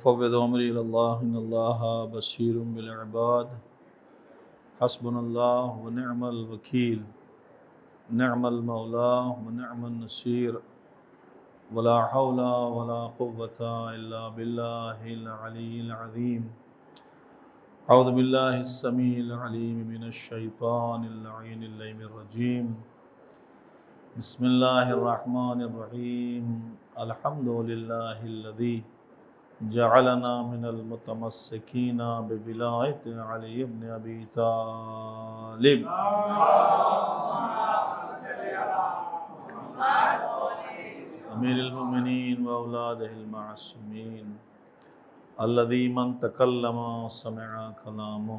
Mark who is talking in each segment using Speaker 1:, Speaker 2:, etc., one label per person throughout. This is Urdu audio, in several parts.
Speaker 1: وفوض امری اللہ ان اللہ بصیر بالعباد حسبنا اللہ ونعم الوکیل نعم المولا ونعم النصیر ولا حول ولا قوة الا باللہ العلی العظیم اعوذ باللہ السمیع العلیم من الشیطان اللعین اللعین الرجیم بسم اللہ الرحمن الرحیم الحمدللہ الذی جعلنا من المتمسکین بولایت علی بن ابی طالب امیر المؤمنین و اولادہ المعصومین الذی من تکلم سمع کلامہ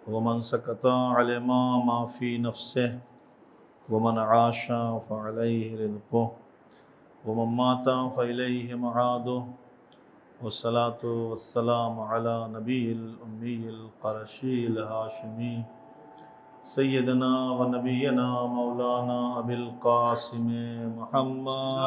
Speaker 1: ومن سکت علم ما فی نفسہ ومن عاش فعلیہ رزقہ ومن مات فإلیہ معادہ والصلاة والسلام علی نبی الامی القرشی الہاشمی سیدنا و نبینا مولانا ابی القاسم محمد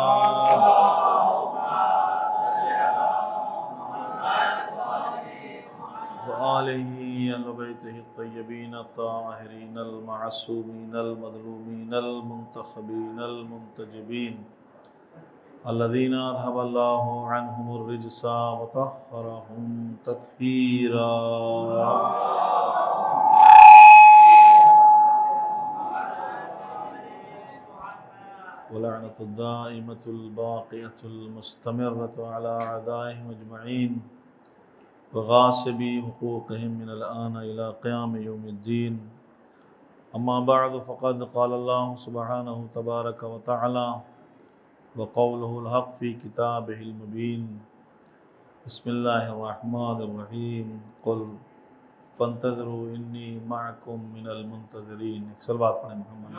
Speaker 1: وآلہ اہل بیتہ الطیبین الطاہرین المعصومین المظلومین المنتخبین المنتجبین الذین اذھب اللہ عنہم الرجس وطہرہم تطہیرا ولعنة الدائمة الباقية المستمرة على أعدائهم أجمعين وغاصبي حقوقهم من الآن إلى قيام يوم الدين أما بعد فقد قال الله سبحانه تبارك وتعالى وقوله الحق في كتابه المبين بسم الله الرحمن الرحيم قل فانتظروا إني معكم من المنتظرين اکثر بات پڑھیں محمد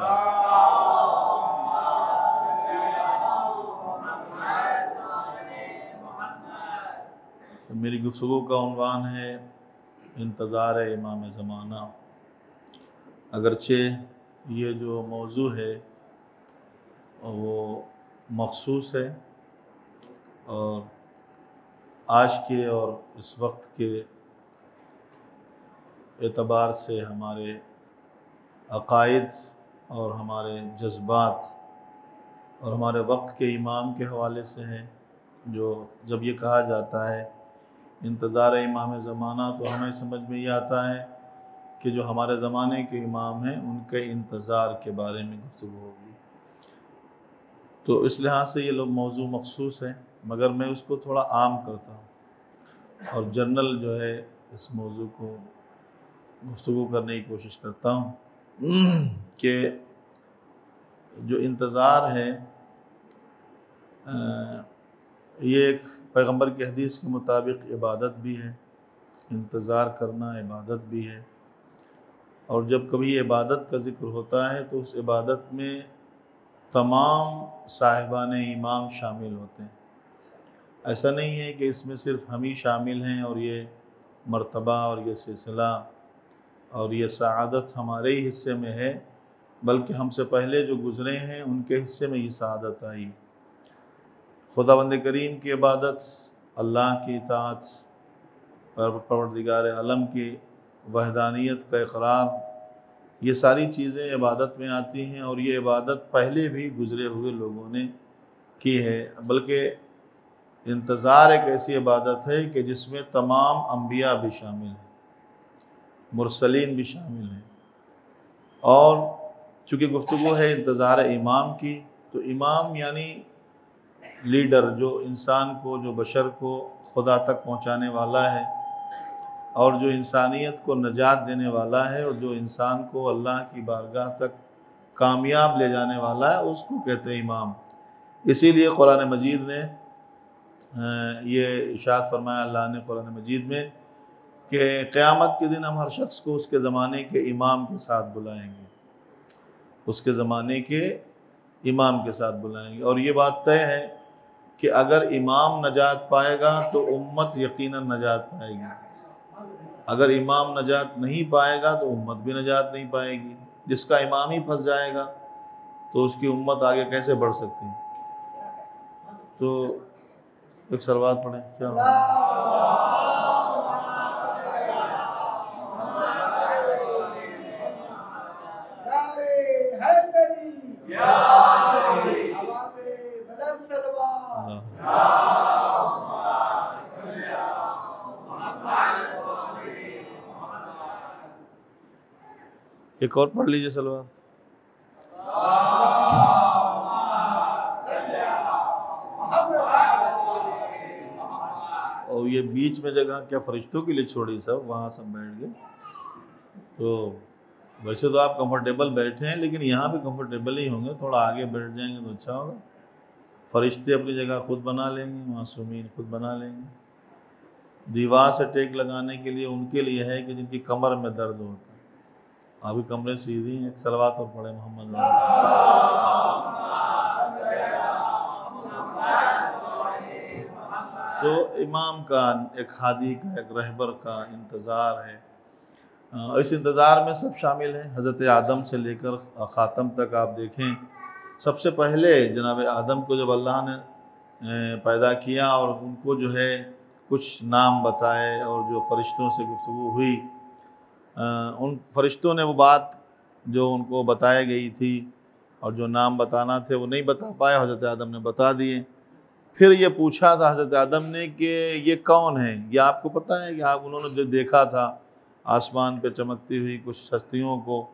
Speaker 1: میری گفتگو کا عنوان ہے انتظار امام زمانہ۔ اگرچہ یہ جو موضوع ہے وہ مخصوص ہے اور آج کے اور اس وقت کے اعتبار سے ہمارے عقائد اور ہمارے جذبات اور ہمارے وقت کے امام کے حوالے سے ہیں، جو جب یہ کہا جاتا ہے انتظار امام زمانہ تو ہمیں سمجھ میں یہ آتا ہے کہ جو ہمارے زمانے کے امام ہیں ان کے انتظار کے بارے میں گفتگو ہوگی، تو اس لحاظ سے یہ لوگ موضوع مخصوص ہے، مگر میں اس کو تھوڑا عام کرتا ہوں اور جنرل جو ہے اس موضوع کو گفتگو کرنے کی کوشش کرتا ہوں کہ جو انتظار ہے یہ ایک پیغمبر کی حدیث کے مطابق عبادت بھی ہے، انتظار کرنا عبادت بھی ہے، اور جب کبھی عبادت کا ذکر ہوتا ہے تو اس عبادت میں تمام صاحبان ایمان شامل ہوتے ہیں۔ ایسا نہیں ہے کہ اس میں صرف ہم ہی شامل ہیں اور یہ مرتبہ اور یہ سلسلہ اور یہ سعادت ہمارے ہی حصے میں ہے، بلکہ ہم سے پہلے جو گزرے ہیں ان کے حصے میں یہ سعادت آئی۔ خداوند کریم کی عبادت، اللہ کی اطاعت، پروردگار عالم کی وحدانیت کا اقرار، یہ ساری چیزیں عبادت میں آتی ہیں، اور یہ عبادت پہلے بھی گزرے ہوئے لوگوں نے کی ہے، بلکہ انتظار ایک ایسی عبادت ہے کہ جس میں تمام انبیاء بھی شامل ہیں، مرسلین بھی شامل ہیں۔ اور چونکہ گفتگو ہے انتظار امام کی، تو امام یعنی لیڈر، جو انسان کو، جو بشر کو خدا تک پہنچانے والا ہے اور جو انسانیت کو نجات دینے والا ہے اور جو انسان کو اللہ کی بارگاہ تک کامیاب لے جانے والا ہے، اس کو کہتے ہیں امام۔ اسی لیے قرآن مجید نے یہ ارشاد فرمایا اللہ نے قرآن مجید میں کہ قیامت کے دن ہم ہر شخص کو اس کے زمانے کے امام کے ساتھ بلائیں گے، اس کے زمانے کے امام کے ساتھ بلائیں گے، اور یہ بات طے ہے کہ اگر امام نجات پائے گا تو امت یقیناً نجات پائے گی، اگر امام نجات نہیں پائے گا تو امت بھی نجات نہیں پائے گی۔ جس کا امام ہی پھنس جائے گا تو اس کی امت آگے کیسے بڑھ سکتی ہے؟ تو ایک سلوات پڑھیں کیا ایک اور پڑھ لیجیے صلوات۔ اور یہ بیچ میں جگہ کیا فرشتوں کے لیے چھوڑی سب، وہاں سب بیٹھ گئے؟ تو ویسے تو آپ کمفرٹیبل بیٹھے ہیں، لیکن یہاں بھی کمفرٹیبل ہی ہوں گے، تھوڑا آگے بیٹھ جائیں گے تو اچھا ہوگا۔ فرشتے اپنی جگہ خود بنا لیں گے، معصومین خود بنا لیں گے۔ دیوار سے ٹیک لگانے کے لیے ان کے لیے ہے کہ جن کی کمر میں درد ہوتا ہے۔ آپ کی کمریں سیدھی ہیں، ایک صلوات اور پڑھے محمد۔ تو امام کا، ایک ہادی کا، ایک رہبر کا انتظار ہے۔ اس انتظار میں سب شامل ہیں، حضرت آدم سے لے کر خاتم تک آپ دیکھیں۔ سب سے پہلے جناب آدم کو جب اللہ نے پیدا کیا اور ان کو جو ہے کچھ نام بتائے، اور جو فرشتوں سے گفتگو ہوئی، ان فرشتوں نے وہ بات جو ان کو بتائی گئی تھی اور جو نام بتانا تھے وہ نہیں بتا پائے، حضرت آدم نے بتا دیے۔ پھر یہ پوچھا تھا حضرت آدم نے کہ یہ کون ہے؟ یہ آپ کو پتہ ہے کہ انہوں نے جو دیکھا تھا آسمان پہ چمکتی ہوئی کچھ ہستیوں کو،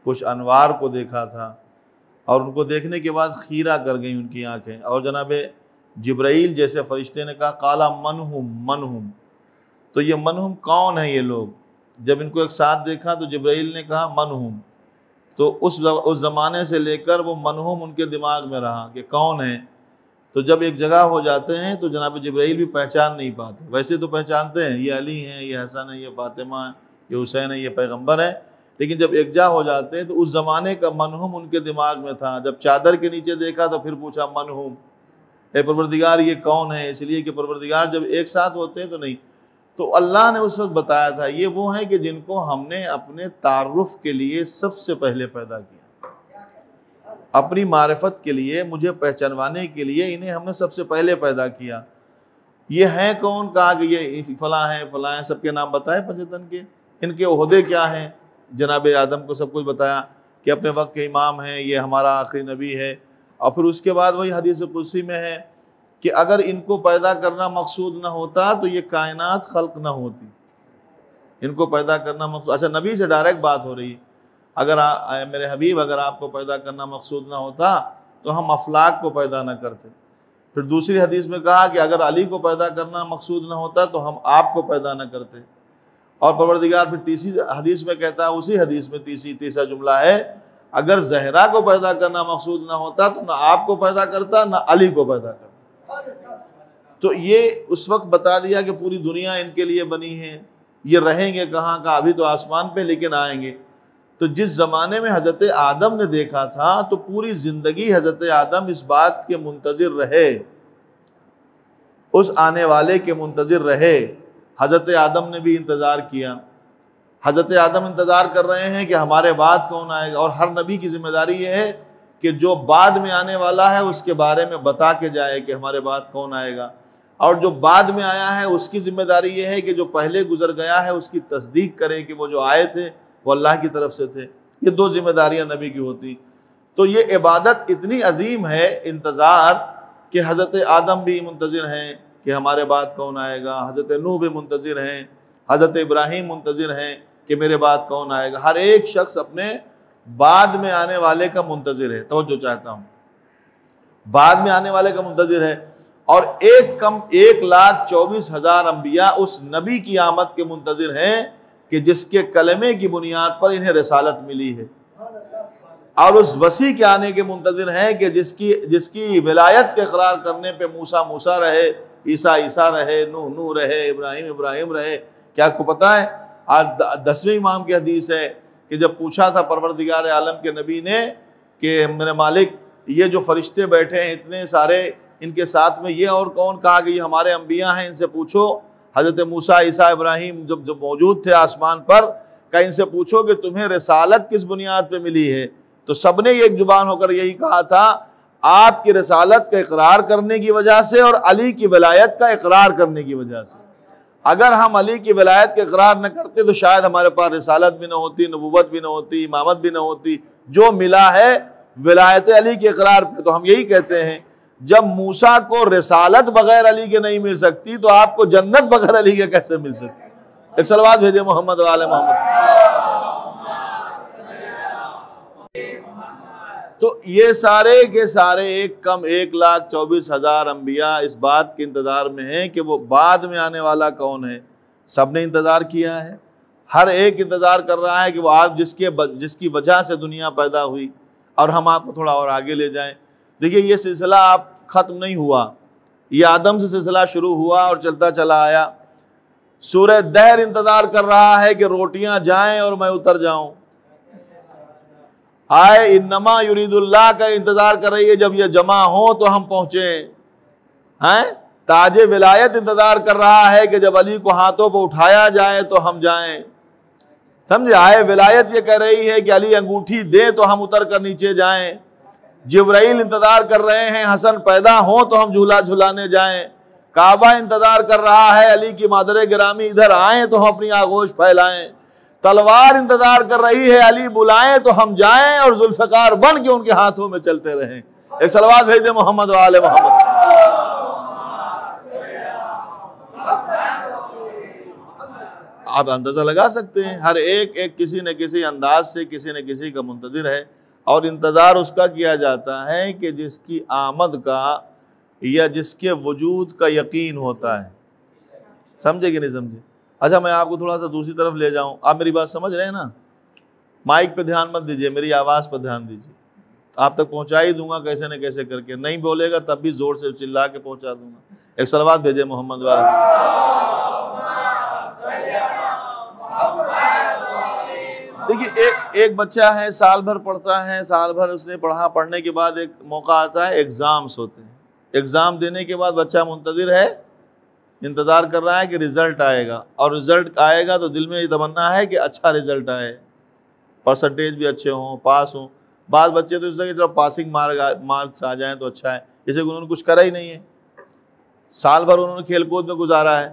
Speaker 1: کچھ انوار کو دیکھا تھا، اور ان کو دیکھنے کے بعد خیرہ کر گئیں ان کی آنکھیں۔ اور جناب جبرائیل جیسے فرشتے نے کہا قالا منہم، تو یہ منہم کون ہے یہ لوگ؟ جب ان کو ایک ساتھ دیکھا تو جبرائیل نے کہا منہم، تو اس زمانے سے لے کر وہ منہم ان کے دماغ میں رہا کہ کون ہے۔ تو جب ایک جگہ ہو جاتے ہیں تو جناب جبرائیل بھی پہچان نہیں پاتے، ویسے تو پہچانتے ہیں یہ علی ہیں، یہ حسن ہے، یہ فاطمہ ہے، یہ حسین ہے، یہ پیغمبر ہے، لیکن جب ایک جا ہو جاتے ہیں تو اس زمانے کا منہم ان کے دماغ میں تھا۔ جب چادر کے نیچے دیکھا تو پھر پوچھا منہم، اے پروردگار یہ کون ہے؟ اس لیے کہ پروردگار جب ایک ساتھ ہوتے ہیں تو نہیں۔ تو اللہ نے اس وقت بتایا تھا یہ وہ ہیں کہ جن کو ہم نے اپنے تعارف کے لیے سب سے پہلے پیدا کیا، اپنی معرفت کے لیے، مجھے پہچانوانے کے لیے انہیں ہم نے سب سے پہلے پیدا کیا۔ یہ ہیں کون؟ کہا کہ یہ فلاں ہیں فلاں ہیں، سب کے نام بتائے پنجتن کے، ان کے عہدے کیا ہیں۔ جناب آدم کو سب کچھ بتایا کہ اپنے وقت کے امام ہیں، یہ ہمارا آخری نبی ہے۔ اور پھر اس کے بعد وہی حدیث قدسی میں ہے کہ اگر ان کو پیدا کرنا مقصود نہ ہوتا تو یہ کائنات خلق نہ ہوتی۔ ان کو پیدا کرنا مقصود، اچھا نبی سے ڈائریکٹ بات ہو رہی ہے، اگر میرے حبیب اگر آپ کو پیدا کرنا مقصود نہ ہوتا تو ہم افلاک کو پیدا نہ کرتے۔ پھر دوسری حدیث میں کہا کہ اگر علی کو پیدا کرنا مقصود نہ ہوتا تو ہم آپ کو پیدا نہ کرتے۔ اور پروردگار پھر تیسری حدیث میں کہتا ہے، اسی حدیث میں تیسرا جملہ ہے، اگر زہرا کو پیدا کرنا مقصود نہ ہوتا تو نہ آپ کو پیدا کرتا نہ علی کو پیدا کرتا۔ تو یہ اس وقت بتا دیا کہ پوری دنیا ان کے لیے بنی ہے، یہ رہیں گے کہاں کا، ابھی تو آسمان پہ لیکن آئیں گے۔ تو جس زمانے میں حضرت آدم نے دیکھا تھا تو پوری زندگی حضرت آدم اس بات کے منتظر رہے، اس آنے والے کے منتظر رہے۔ حضرت آدم نے بھی انتظار کیا، حضرت آدم انتظار کر رہے ہیں کہ ہمارے بعد کون آئے گا۔ اور ہر نبی کی ذمہ داری یہ ہے کہ جو بعد میں آنے والا ہے اس کے بارے میں بتا کے جائے کہ ہمارے بعد کون آئے گا، اور جو بعد میں آیا ہے اس کی ذمہ داری یہ ہے کہ جو پہلے گزر گیا ہے اس کی تصدیق کرے کہ وہ جو آئے تھے وہ اللہ کی طرف سے تھے۔ یہ دو ذمہ داریاں نبی کی ہوتی۔ تو یہ عبادت اتنی عظیم ہے، انتظار، کہ حضرت آدم بھی منتظر ہیں کہ ہمارے بعد کون آئے گا، حضرت نوح بھی منتظر ہیں، حضرت ابراہیم منتظر ہیں کہ میرے بعد کون آئے گا۔ ہر ایک شخص اپنے بعد میں آنے والے کا منتظر ہے۔ توجہ چاہتا ہوں، بعد میں آنے والے کا منتظر ہے۔ اور 1,24,000 انبیاء اس نبی کی آمد کے منتظر ہیں کہ جس کے کلمے کی بنیاد پر انہیں رسالت ملی ہے، اور اس وسیع کے آنے کے منتظر ہیں کہ جس کی ولایت کے اقرار کرنے پہ موسیٰ رہے، عیسیٰ رہے، نوح رہے، ابراہیم رہے۔ کیا آپ کو پتہ ہے آج 10ویں امام کی حدیث ہے کہ جب پوچھا تھا پروردگار عالم کے نبی نے کہ میرے مالک یہ جو فرشتے بیٹھے ہیں اتنے سارے، ان کے ساتھ میں یہ اور کون؟ کہا کہ یہ ہمارے انبیاء ہیں، ان سے پوچھو۔ حضرت موسیٰ، عیسیٰ، ابراہیم جب موجود تھے آسمان پر، کہ ان سے پوچھو کہ تمہیں رسالت کس بنیاد پہ ملی ہے؟ تو سب نے ایک زبان ہو کر یہی کہا تھا، آپ کی رسالت کا اقرار کرنے کی وجہ سے اور علی کی ولایت کا اقرار کرنے کی وجہ سے۔ اگر ہم علی کی ولایت کا اقرار نہ کرتے تو شاید ہمارے پاس رسالت بھی نہ ہوتی، نبوت بھی نہ ہوتی، امامت بھی نہ ہوتی۔ جو ملا ہے ولایت علی کے اقرار پہ۔ تو ہم یہی کہتے ہیں جب موسیٰ کو رسالت بغیر علی کے نہیں مل سکتی تو آپ کو جنت بغیر علی کے کیسے مل سکتی؟ ایک صلوات بھیجے محمد و آل محمد۔ یہ سارے کے سارے ایک کم 1,24,000 انبیاء اس بات کے انتظار میں ہیں کہ وہ بعد میں آنے والا کون ہے. سب نے انتظار کیا ہے. ہر ایک انتظار کر رہا ہے کہ وہ آج جس کی وجہ سے دنیا پیدا ہوئی، اور ہم آپ کو تھوڑا اور آگے لے جائیں. دیکھیے یہ سلسلہ آپ ختم نہیں ہوا، یہ آدم سے سلسلہ شروع ہوا اور چلتا چلا آیا. سورہ دہر انتظار کر رہا ہے کہ روٹیاں جائیں اور میں اتر جاؤں. آئے انما یرید اللہ کا انتظار کر رہی ہے جب یہ جمع ہوں تو ہم پہنچیں. تاج ولایت انتظار کر رہا ہے کہ جب علی کو ہاتھوں پہ اٹھایا جائے تو ہم جائیں. سمجھے؟ آئے ولایت یہ کہہ رہی ہے کہ علی انگوٹھی دیں تو ہم اتر کر نیچے جائیں. جبرائیل انتظار کر رہے ہیں حسن پیدا ہوں تو ہم جھولا جھلانے جائیں. کعبہ انتظار کر رہا ہے علی کی مادر گرامی ادھر آئیں تو ہم اپنی آغوش پھیلائیں. تلوار انتظار کر رہی ہے علی بلائیں تو ہم جائیں اور ذوالفقار بن کے ان کے ہاتھوں میں چلتے رہیں. ایک صلوات بھیج دیں محمد و آل محمد. آپ اندازہ لگا سکتے ہیں ہر ایک کسی نہ کسی انداز سے کسی نہ کسی کا منتظر ہے، اور انتظار اس کا کیا جاتا ہے کہ جس کی آمد کا یا جس کے وجود کا یقین ہوتا ہے. سمجھے کہ نہیں سمجھے؟ اچھا میں آپ کو تھوڑا سا دوسری طرف لے جاؤں. آپ میری بات سمجھ رہے ہیں نا؟ مائک پہ دھیان مت دیجئے، میری آواز پہ دھیان دیجئے. آپ تک پہنچا ہی دوں گا کیسے نہ کیسے کر کے. نہیں بولے گا تب بھی زور سے چلا کے پہنچا دوں گا. ایک صلوات بھیجے محمد والا. دیکھیے ایک بچہ ہے سال بھر پڑھتا ہے، سال بھر اس نے پڑھنے کے بعد ایک موقع آتا ہے، ایگزامز ہوتے ہیں. ایگزام دینے کے بعد بچہ منتظر ہے، انتظار کر رہا ہے کہ رزلٹ آئے گا، اور رزلٹ آئے گا تو دل میں یہ تمنا ہے کہ اچھا رزلٹ آئے، پرسنٹیج بھی اچھے ہوں، پاس ہوں. بعض بچے تو اس طرح جب پاسنگ مارکس آ جائیں تو اچھا ہے، جیسے کہ انہوں نے کچھ کرا ہی نہیں ہے، سال بھر انہوں نے کھیل کود میں گزارا ہے.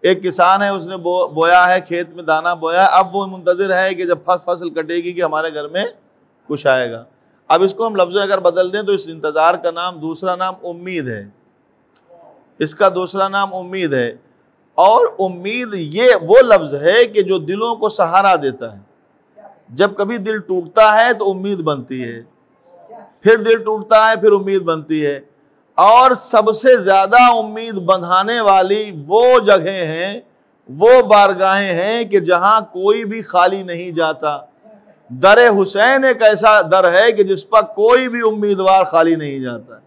Speaker 1: ایک کسان ہے، اس نے بویا ہے، کھیت میں دانا بویا، اب وہ منتظر ہے کہ جب فصل کٹے گی کہ ہمارے گھر میں کچھ آئے گا. اب اس کو ہم لفظ اگر بدل دیں تو اس انتظار کا نام دوسرا نام امید ہے. اس کا دوسرا نام امید ہے. اور امید یہ وہ لفظ ہے کہ جو دلوں کو سہارا دیتا ہے. جب کبھی دل ٹوٹتا ہے تو امید بنتی ہے، پھر دل ٹوٹتا ہے پھر امید بنتی ہے. اور سب سے زیادہ امید بندھانے والی وہ جگہیں ہیں، وہ بارگاہیں ہیں کہ جہاں کوئی بھی خالی نہیں جاتا. در حسین ایک ایسا در ہے کہ جس پر کوئی بھی امیدوار خالی نہیں جاتا.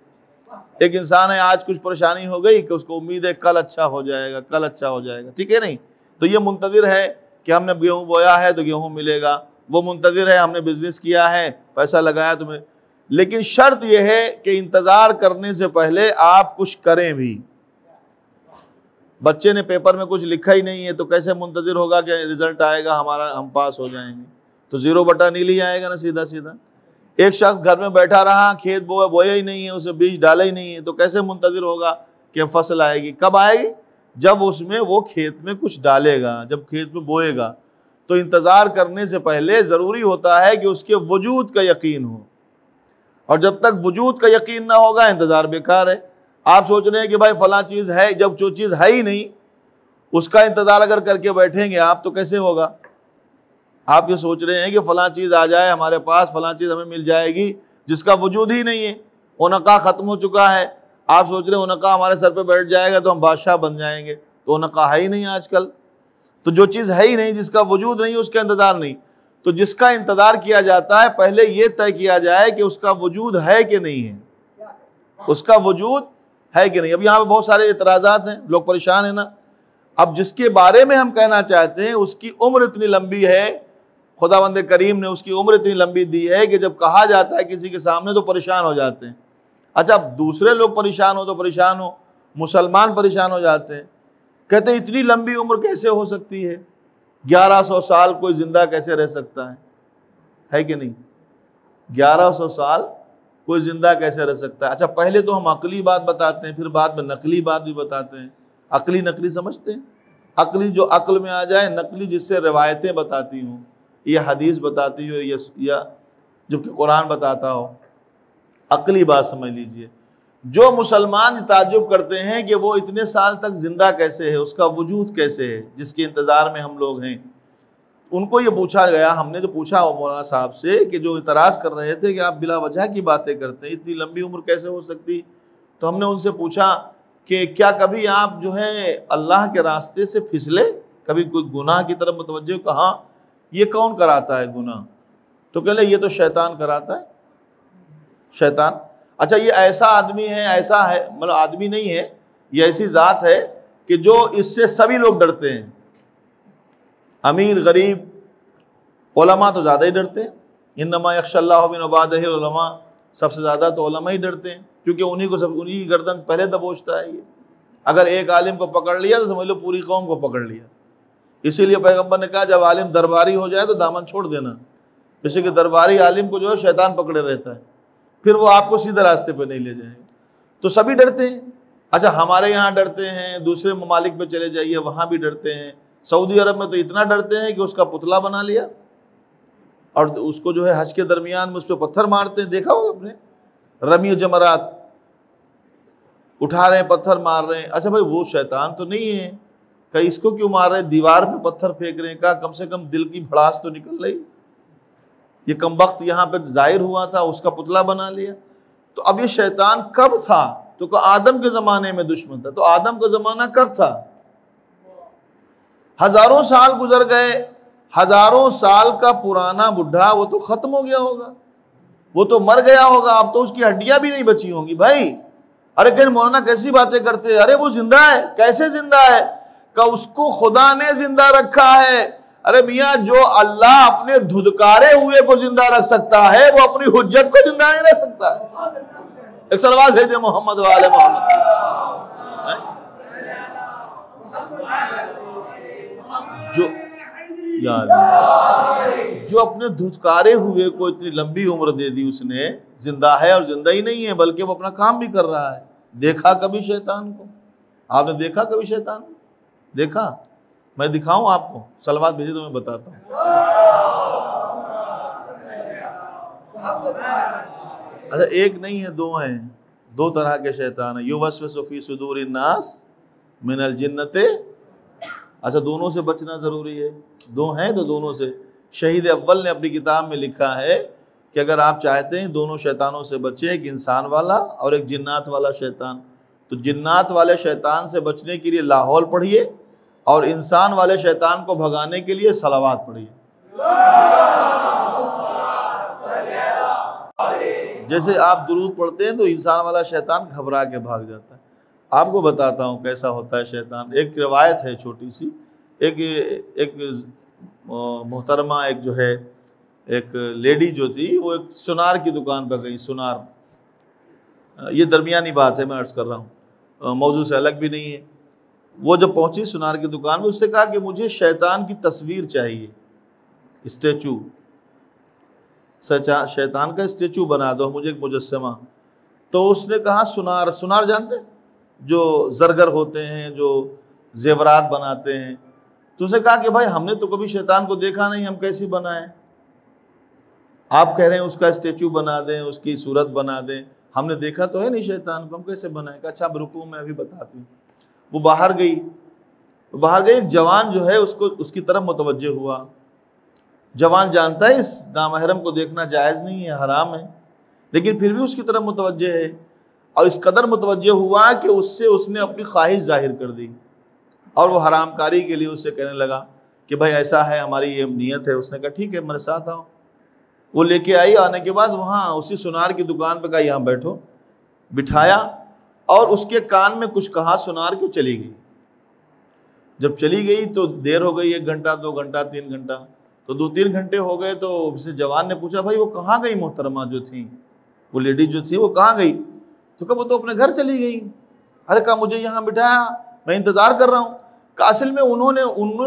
Speaker 1: ایک انسان ہے، آج کچھ پریشانی ہو گئی کہ اس کو امید ہے کل اچھا ہو جائے گا، کل اچھا ہو جائے گا، ٹھیک ہے نہیں؟ تو یہ منتظر ہے کہ ہم نے گیہوں بویا ہے تو گیہوں ملے گا. وہ منتظر ہے ہم نے بزنس کیا ہے، پیسہ لگایا تو ملے. لیکن شرط یہ ہے کہ انتظار کرنے سے پہلے آپ کچھ کریں بھی. بچے نے پیپر میں کچھ لکھا ہی نہیں ہے تو کیسے منتظر ہوگا کہ رزلٹ آئے گا ہم پاس ہو جائیں گے؟ تو 0 نیلی آئے گا نا سیدھا سیدھا. ایک شخص گھر میں بیٹھا رہا، کھیت بویا ہی نہیں ہے، اسے بیج ڈالا ہی نہیں ہے، تو کیسے منتظر ہوگا کہ فصل آئے گی؟ کب آئے گی؟ جب اس میں وہ کھیت میں کچھ ڈالے گا، جب کھیت میں بوئے گا. تو انتظار کرنے سے پہلے ضروری ہوتا ہے کہ اس کے وجود کا یقین ہو، اور جب تک وجود کا یقین نہ ہوگا انتظار بیکار ہے. آپ سوچ رہے ہیں کہ بھائی فلاں چیز ہے، جب جو چیز ہے ہی نہیں اس کا انتظار اگر کر کے بیٹھیں گے آپ تو کیسے ہوگا؟ آپ یہ سوچ رہے ہیں کہ فلاں چیز آ جائے ہمارے پاس، فلاں چیز ہمیں مل جائے گی، جس کا وجود ہی نہیں ہے. عنقا ختم ہو چکا ہے، آپ سوچ رہے ہیں عنقا ہمارے سر پہ بیٹھ جائے گا تو ہم بادشاہ بن جائیں گے، تو عنقا ہے ہی نہیں آج کل. تو جو چیز ہے ہی نہیں، جس کا وجود نہیں، اس کا انتظار نہیں. تو جس کا انتظار کیا جاتا ہے پہلے یہ طے کیا جائے کہ اس کا وجود ہے کہ نہیں ہے، اس کا وجود ہے کہ نہیں. اب یہاں پہ بہت سارے اعتراضات ہیں، لوگ پریشان ہیں نا. اب جس کے بارے میں ہم کہنا چاہتے ہیں اس کی عمر اتنی لمبی ہے، خداوند کریم نے اس کی عمر اتنی لمبی دی ہے کہ جب کہا جاتا ہے کسی کے سامنے تو پریشان ہو جاتے ہیں. اچھا اب دوسرے لوگ پریشان ہو تو پریشان ہو، مسلمان پریشان ہو جاتے ہیں، کہتے ہیں اتنی لمبی عمر کیسے ہو سکتی ہے؟ 1100 سال کوئی زندہ کیسے رہ سکتا ہے کہ نہیں؟ 1100 سال کوئی زندہ کیسے رہ سکتا ہے؟ اچھا پہلے تو ہم عقلی بات بتاتے ہیں، پھر بعد میں نقلی بات بھی بتاتے ہیں. عقلی نقلی سمجھتے ہیں؟ عقلی جو عقل میں آ جائے، نقلی جس سے روایتیں بتاتی ہوں، یہ حدیث بتاتی ہو یا جبکہ قرآن بتاتا ہو. عقلی بات سمجھ لیجئے. جو مسلمان تعجب کرتے ہیں کہ وہ اتنے سال تک زندہ کیسے ہے، اس کا وجود کیسے ہے، جس کے انتظار میں ہم لوگ ہیں. ان کو یہ پوچھا گیا، ہم نے جو پوچھا مولانا صاحب سے کہ جو اعتراض کر رہے تھے کہ آپ بلا وجہ کی باتیں کرتے ہیں، اتنی لمبی عمر کیسے ہو سکتی، تو ہم نے ان سے پوچھا کہ کیا کبھی آپ جو ہے اللہ کے راستے سے پھسلے، کبھی کوئی گناہ کی طرف متوجہ؟ کہاں یہ کون کراتا ہے گناہ؟ تو کہہ لے یہ تو شیطان کراتا ہے، شیطان۔ اچھا یہ ایسا آدمی ہے، ایسا ہے، مطلب آدمی نہیں ہے، یہ ایسی ذات ہے کہ جو اس سے سبھی لوگ ڈرتے ہیں، امیر غریب، علماء تو زیادہ ہی ڈرتے ہیں، انما یخشی اللہ من عبادہ العلماء، سب سے زیادہ تو علماء ہی ڈرتے ہیں، کیونکہ انہی کی گردن پہلے دبوچتا ہے یہ۔ اگر ایک عالم کو پکڑ لیا تو سمجھ لو پوری قوم کو پکڑ لیا۔ اسی لیے پیغمبر نے کہا جب عالم درباری ہو جائے تو دامن چھوڑ دینا، جیسے کہ درباری عالم کو جو ہے شیطان پکڑے رہتا ہے، پھر وہ آپ کو سیدھے راستے پہ نہیں لے جائے گا۔ تو سبھی ڈرتے ہیں۔ اچھا ہمارے یہاں ڈرتے ہیں، دوسرے ممالک پہ چلے جائیے وہاں بھی ڈرتے ہیں، سعودی عرب میں تو اتنا ڈرتے ہیں کہ اس کا پتلا بنا لیا اور اس کو جو ہے حج کے درمیان میں اس پہ پتھر مارتے ہیں، دیکھا ہوگا آپ نے، رمی جمرات اٹھا رہے ہیں، پتھر مار رہے ہیں۔ اچھا بھائی وہ شیطان تو نہیں ہے، کہ اس کو کیوں مار رہے ہیں؟ دیوار پہ پتھر پھینک رہے ہیں، کہا کم سے کم دل کی بھڑاس تو نکل رہی، یہ کم وقت یہاں پہ ظاہر ہوا تھا، اس کا پتلا بنا لیا۔ تو اب یہ شیطان کب تھا؟ تو کہ آدم کے زمانے میں دشمن تھا۔ تو آدم کا زمانہ کب تھا؟ ہزاروں سال گزر گئے، ہزاروں سال کا پرانا بڈھا وہ تو ختم ہو گیا ہوگا، وہ تو مر گیا ہوگا، اب تو اس کی ہڈیاں بھی نہیں بچی ہوں گی بھائی۔ ارے کہ مولانا کیسی باتیں کرتے ہیں؟ ارے وہ زندہ ہے۔ کیسے زندہ ہے؟ کہ اس کو خدا نے زندہ رکھا ہے۔ ارے میاں جو اللہ اپنے دھدکارے ہوئے کو زندہ رکھ سکتا ہے وہ اپنی حجت کو زندہ نہیں رکھ سکتا ہے۔ ایک صلوات بھیجے محمد والے محمد۔ جو اپنے دھدکارے ہوئے کو اتنی لمبی عمر دے دی اس نے، زندہ ہے، اور زندہ ہی نہیں ہے بلکہ وہ اپنا کام بھی کر رہا ہے۔ دیکھا کبھی شیطان کو؟ آپ نے دیکھا کبھی شیطان کو؟ دیکھا؟ میں دکھاؤں آپ کو؟ صلوات بھیجے تو میں بتاتا ہوں۔ اچھا ایک نہیں ہے، دو ہیں، دو طرح کے شیطان ہیں۔ یوسوس فی صدور الناس من الجنۃ، اچھا دونوں سے بچنا ضروری ہے، دو ہیں تو دونوں سے۔ شہید اول نے اپنی کتاب میں لکھا ہے کہ اگر آپ چاہتے ہیں دونوں شیطانوں سے بچیں، ایک انسان والا اور ایک جنات والا شیطان، تو جنات والے شیطان سے بچنے کے لیے لاحول پڑھیے اور انسان والے شیطان کو بھگانے کے لیے صلوات پڑھیے۔ جیسے آپ درود پڑھتے ہیں تو انسان والا شیطان گھبرا کے بھاگ جاتا ہے۔ آپ کو بتاتا ہوں کیسا ہوتا ہے شیطان۔ ایک روایت ہے چھوٹی سی، ایک محترمہ، ایک جو ہے ایک لیڈی جو تھی، وہ ایک سونار کی دکان پہ گئی۔ سونار، یہ درمیانی بات ہے، میں عرض کر رہا ہوں، موضوع سے الگ بھی نہیں ہے۔ وہ جب پہنچی سونار کی دکان میں، اس سے کہا کہ مجھے شیطان کی تصویر چاہیے، اسٹیچو، شیطان کا اسٹیچو بنا دو مجھے، ایک مجسمہ۔ تو اس نے کہا سونار، سونار جانتے ہیں جو زرگر ہوتے ہیں، جو زیورات بناتے ہیں؟ تو اس نے کہا کہ بھائی ہم نے تو کبھی شیطان کو دیکھا نہیں، ہم کیسی بنائیں؟ آپ کہہ رہے ہیں اس کا اسٹیچو بنا دیں، اس کی صورت بنا دیں، ہم نے دیکھا تو ہے نہیں شیطان کو، ہم کیسے بنائیں؟ کہ اچھا رکو میں ابھی بتاتی ہوں۔ وہ باہر گئی، ایک جوان جو ہے اس کی طرف متوجہ ہوا۔ جوان جانتا ہے اس نامحرم کو دیکھنا جائز نہیں ہے، حرام ہے، لیکن پھر بھی اس کی طرف متوجہ ہے، اور اس قدر متوجہ ہوا کہ اس نے اپنی خواہش ظاہر کر دی، اور وہ حرام کاری کے لیے اس سے کہنے لگا کہ بھائی ایسا ہے، ہماری یہ نیت ہے۔ اس نے کہا ٹھیک ہے میرے ساتھ آؤ۔ وہ لے کے آئی، آنے کے بعد وہاں اسی سونار کی دکان پہ کہا یہاں بیٹھو، بٹھایا، اور اس کے کان میں کچھ کہا، سونار کے چلی گئی۔ جب چلی گئی تو دیر ہو گئی، 1 گھنٹہ 2 گھنٹہ 3 گھنٹہ، تو 2-3 گھنٹے ہو گئے۔ تو اس جوان نے پوچھا بھائی وہ کہاں گئی محترمہ جو تھی، وہ لیڈی جو تھی وہ کہاں گئی؟ تو کہا وہ تو اپنے گھر چلی گئی۔ ارے کہا مجھے یہاں بٹھایا، میں انتظار کر رہا ہوں۔ کہ اصل میں انہوں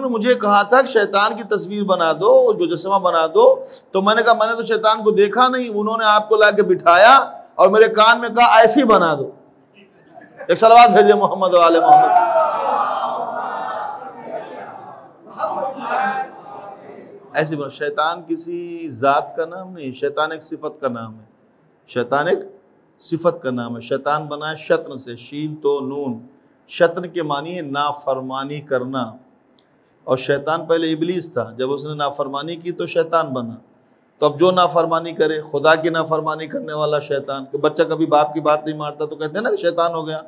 Speaker 1: نے مجھے کہا تھا کہ شیطان کی تصویر بنا دو، مجسمہ بنا دو، تو میں نے کہا میں نے تو شیطان کو دیکھا نہیں، انہوں نے آپ کو لا کے بٹھایا اور میرے کان میں کہا ایسی بنا دو۔ ایک صلوات بھیجے محمد والے محمد۔ ایسی بنا، شیطان کسی ذات کا نام نہیں، شیطان ایک صفت کا نام ہے، شیطان ایک صفت کا نام ہے۔ شیطان بنا ہے شطن سے، شین تو نون، شطن کے معنی ہے نافرمانی کرنا، اور شیطان پہلے ابلیس تھا، جب اس نے نافرمانی کی تو شیطان بنا۔ تو اب جو نافرمانی کرے، خدا کی نافرمانی کرنے والا شیطان، کہ بچہ کبھی باپ کی بات نہیں مانتا تو کہتے ہیں نا کہ شیطان ہو گیا،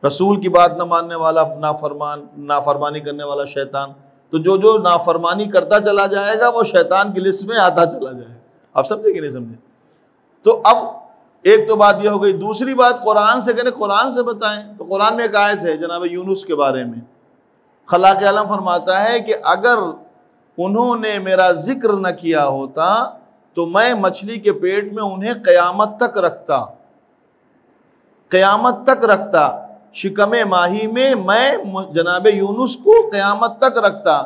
Speaker 1: رسول کی بات نہ ماننے والا نافرمانی کرنے والا شیطان۔ تو جو نافرمانی کرتا چلا جائے گا وہ شیطان کی لسٹ میں آتا چلا جائے گا۔ آپ سمجھے کہ نہیں سمجھے؟ تو اب ایک تو بات یہ ہو گئی، دوسری بات قرآن سے کہنے، قرآن سے بتائیں۔ تو قرآن میں ایک آیت ہے جناب یونس کے بارے میں، خلاق عالم فرماتا ہے کہ اگر انہوں نے میرا ذکر نہ کیا ہوتا تو میں مچھلی کے پیٹ میں انہیں قیامت تک رکھتا، قیامت تک رکھتا، شکم ماہی میں جناب یونس کو قیامت تک رکھتا۔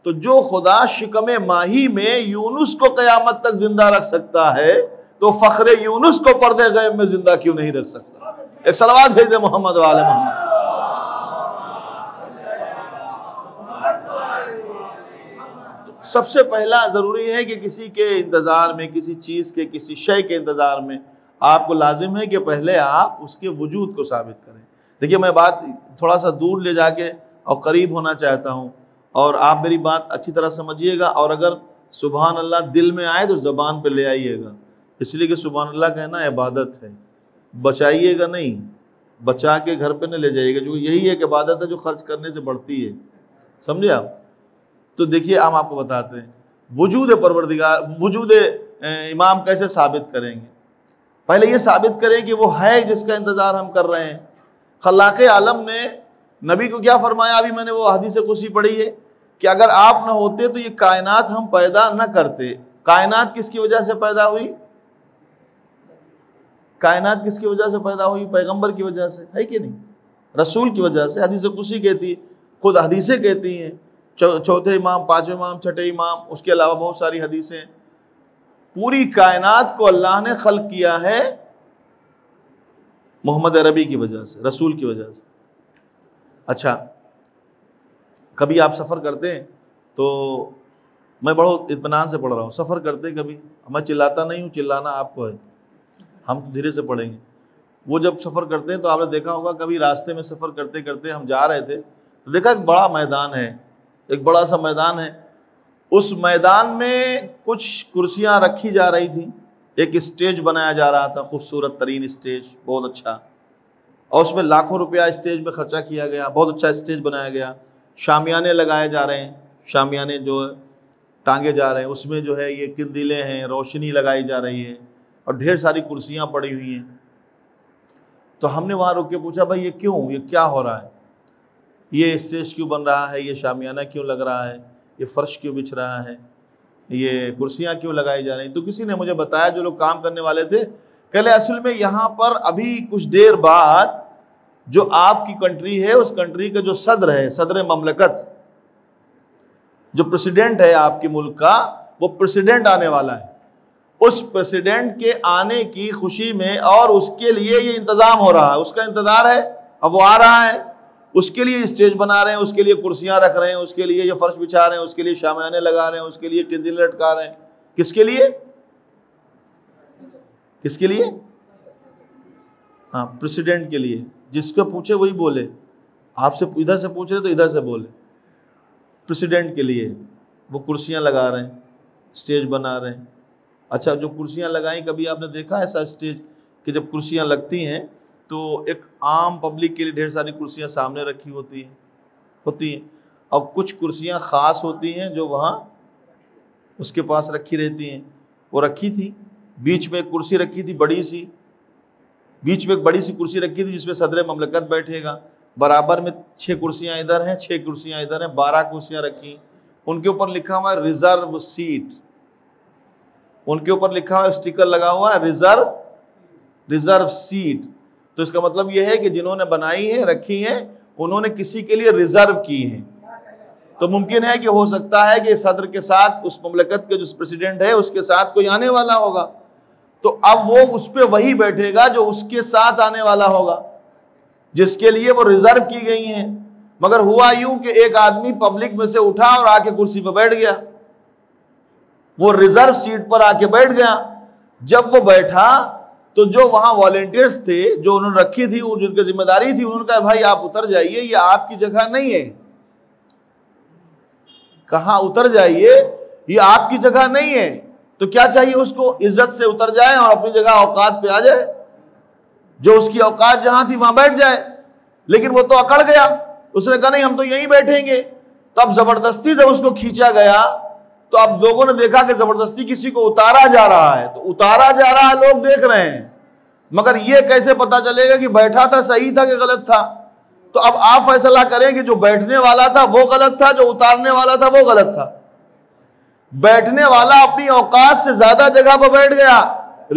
Speaker 1: تو جو خدا شکم ماہی میں یونس کو قیامت تک زندہ رکھ سکتا ہے تو فخر یونس کو پردے غیب میں زندہ کیوں نہیں رکھ سکتا؟ ایک صلوات بھیج دے محمد و آل محمد۔ سب سے پہلا ضروری ہے کہ کسی کے انتظار میں، کسی چیز کے، کسی شے کے انتظار میں آپ کو لازم ہے کہ پہلے آپ اس کے وجود کو ثابت کریں۔ دیکھیے میں بات تھوڑا سا دور لے جا کے اور قریب ہونا چاہتا ہوں، اور آپ میری بات اچھی طرح سمجھیے گا، اور اگر سبحان اللہ دل میں آئے تو زبان پہ لے آئیے گا، اس لیے کہ سبحان اللہ کہنا عبادت ہے، بچائیے گا نہیں، بچا کے گھر پہ نہ لے جائیے گا، کیونکہ یہی ایک عبادت ہے جو خرچ کرنے سے بڑھتی ہے، سمجھے آپ؟ تو دیکھیے ہم آپ کو بتاتے ہیں وجود پروردگار، وجود امام کیسے ثابت کریں گے۔ پہلے یہ ثابت کریں کہ وہ ہے جس کا انتظار ہم کر رہے ہیں۔ خلاق عالم نے نبی کو کیا فرمایا؟ ابھی میں نے وہ حدیث قدسی پڑھی ہے کہ اگر آپ نہ ہوتے تو یہ کائنات ہم پیدا نہ کرتے۔ کائنات کس کی وجہ سے پیدا ہوئی؟ کائنات کس کی وجہ سے پیدا ہوئی؟ پیغمبر کی وجہ سے، ہے کہ نہیں؟ رسول کی وجہ سے۔ حدیث قدسی کہتی ہے، خود حدیثیں کہتی ہیں، چوتھے امام، پانچویں امام، چھٹے امام، اس کے علاوہ بہت ساری حدیثیں۔ پوری کائنات کو اللہ نے خلق کیا ہے محمد عربی کی وجہ سے، رسول کی وجہ سے۔ اچھا، کبھی آپ سفر کرتے ہیں تو میں بڑا اطمینان سے پڑھ رہا ہوں، سفر کرتے کبھی، میں چلاتا نہیں ہوں، چلانا آپ کو ہے، ہم دھیرے سے پڑھیں گے۔ وہ جب سفر کرتے ہیں تو آپ نے دیکھا ہوگا، کبھی راستے میں سفر کرتے کرتے ہم جا رہے تھے تو دیکھا ایک بڑا میدان ہے، ایک بڑا سا میدان ہے، اس میدان میں کچھ کرسیاں رکھی جا رہی تھیں، ایک اسٹیج بنایا جا رہا تھا، خوبصورت ترین اسٹیج، بہت اچھا، اور اس میں لاکھوں روپیہ اسٹیج میں خرچہ کیا گیا، بہت اچھا اسٹیج بنایا گیا، شامیانے لگائے جا رہے ہیں، شامیانے جو ٹانگے جا رہے ہیں، اس میں جو ہے یہ قندیلیں ہیں، روشنی لگائی جا رہی ہے، اور ڈھیر ساری کرسیاں پڑی ہوئی ہیں۔ تو ہم نے وہاں رک کے پوچھا بھائی یہ کیوں، یہ کیا ہو رہا ہے، یہ اسٹیج کیوں بن رہا ہے، یہ شامیانہ کیوں لگ رہا ہے، یہ فرش کیوں بچھ رہا ہے، یہ کرسیاں کیوں لگائی جا رہی ہیں؟ تو کسی نے مجھے بتایا، جو لوگ کام کرنے والے تھے، کہ اصل میں یہاں پر ابھی کچھ دیر بعد جو آپ کی کنٹری ہے، اس کنٹری کا جو صدر ہے، صدر مملکت، جو پریسیڈنٹ ہے آپ کے ملک کا، وہ پریسیڈنٹ آنے والا ہے۔ اس پریسیڈنٹ کے آنے کی خوشی میں اور اس کے لیے یہ انتظام ہو رہا ہے، اس کا انتظار ہے، اب وہ آ رہا ہے، اس کے لیے اسٹیج بنا رہے ہیں، اس کے لیے کرسیاں رکھ رہے ہیں، اس کے لیے یہ فرش بچھا رہے ہیں، اس کے لیے شامیانے لگا رہے ہیں، اس کے لیے قندیل لٹکا رہے ہیں۔ کس کے لیے؟ کس کے لیے؟ ہاں، پریسیڈنٹ کے لیے۔ جس کو پوچھے وہی بولے، آپ سے ادھر سے پوچھ رہے تو ادھر سے بولے۔ پریسیڈنٹ کے لیے وہ کرسیاں لگا رہے ہیں، اسٹیج بنا رہے ہیں۔ اچھا، جو کرسیاں لگائیں، کبھی آپ نے دیکھا ایسا اسٹیج کہ جب کرسیاں لگتی ہیں تو ایک عام پبلک کے لیے ڈھیر ساری کرسیاں سامنے رکھی ہوتی ہیں، اور کچھ کرسیاں خاص ہوتی ہیں جو وہاں اس کے پاس رکھی رہتی ہیں۔ وہ رکھی تھی، بیچ میں ایک کرسی رکھی تھی بڑی سی، بیچ میں ایک بڑی سی کرسی رکھی تھی جس میں صدر مملکت بیٹھے گا، برابر میں 6 کرسیاں ادھر ہیں، 6 کرسیاں ادھر ہیں، 12 کرسیاں رکھی، ان کے اوپر لکھا ہوا ہے ریزرو سیٹ، ان کے اوپر لکھا ہوا ہے، اسٹیکر لگا ہوا ہے ریزرو سیٹ۔ تو اس کا مطلب یہ ہے کہ جنہوں نے بنائی ہے، رکھی ہیں، انہوں نے کسی کے لیے ریزرو کی ہیں۔ تو ممکن ہے کہ ہو سکتا ہے کہ صدر کے ساتھ اس مملکت کے جو پریسیڈنٹ ہے اس کے ساتھ کوئی آنے والا ہوگا، تو اب وہ اس پہ وہی بیٹھے گا جو اس کے ساتھ آنے والا ہوگا، جس کے لیے وہ ریزرو کی گئی ہیں۔ مگر ہوا یوں کہ ایک آدمی پبلک میں سے اٹھا اور آ کے کرسی پہ بیٹھ گیا، وہ ریزرو سیٹ پر آ کے بیٹھ گیا۔ جب وہ بیٹھا تو جو وہاں والنٹیئرز تھے، جو انہوں نے رکھی تھی، جن کی ذمہ داری تھی، انہوں نے کہا بھائی آپ اتر جائیے، یہ آپ کی جگہ نہیں ہے، کہا اتر جائیے، یہ آپ کی جگہ نہیں ہے، تو کیا چاہیے اس کو؟ عزت سے اتر جائے اور اپنی جگہ اوقات پہ آ جائے، جو اس کی اوقات جہاں تھی وہاں بیٹھ جائے۔ لیکن وہ تو اکڑ گیا، اس نے کہا نہیں ہم تو یہیں بیٹھیں گے۔ تو اب زبردستی جب اس کو کھینچا گیا تو اب لوگوں نے دیکھا کہ زبردستی کسی کو اتارا جا رہا ہے، تو اتارا جا رہا ہے، لوگ دیکھ رہے ہیں، مگر یہ کیسے پتا چلے گا کہ بیٹھا تھا صحیح تھا کہ غلط تھا؟ تو اب آپ فیصلہ کریں کہ جو بیٹھنے والا تھا وہ غلط تھا، جو اتارنے والا تھا وہ غلط تھا۔ بیٹھنے والا اپنی اوقات سے زیادہ جگہ پر بیٹھ گیا،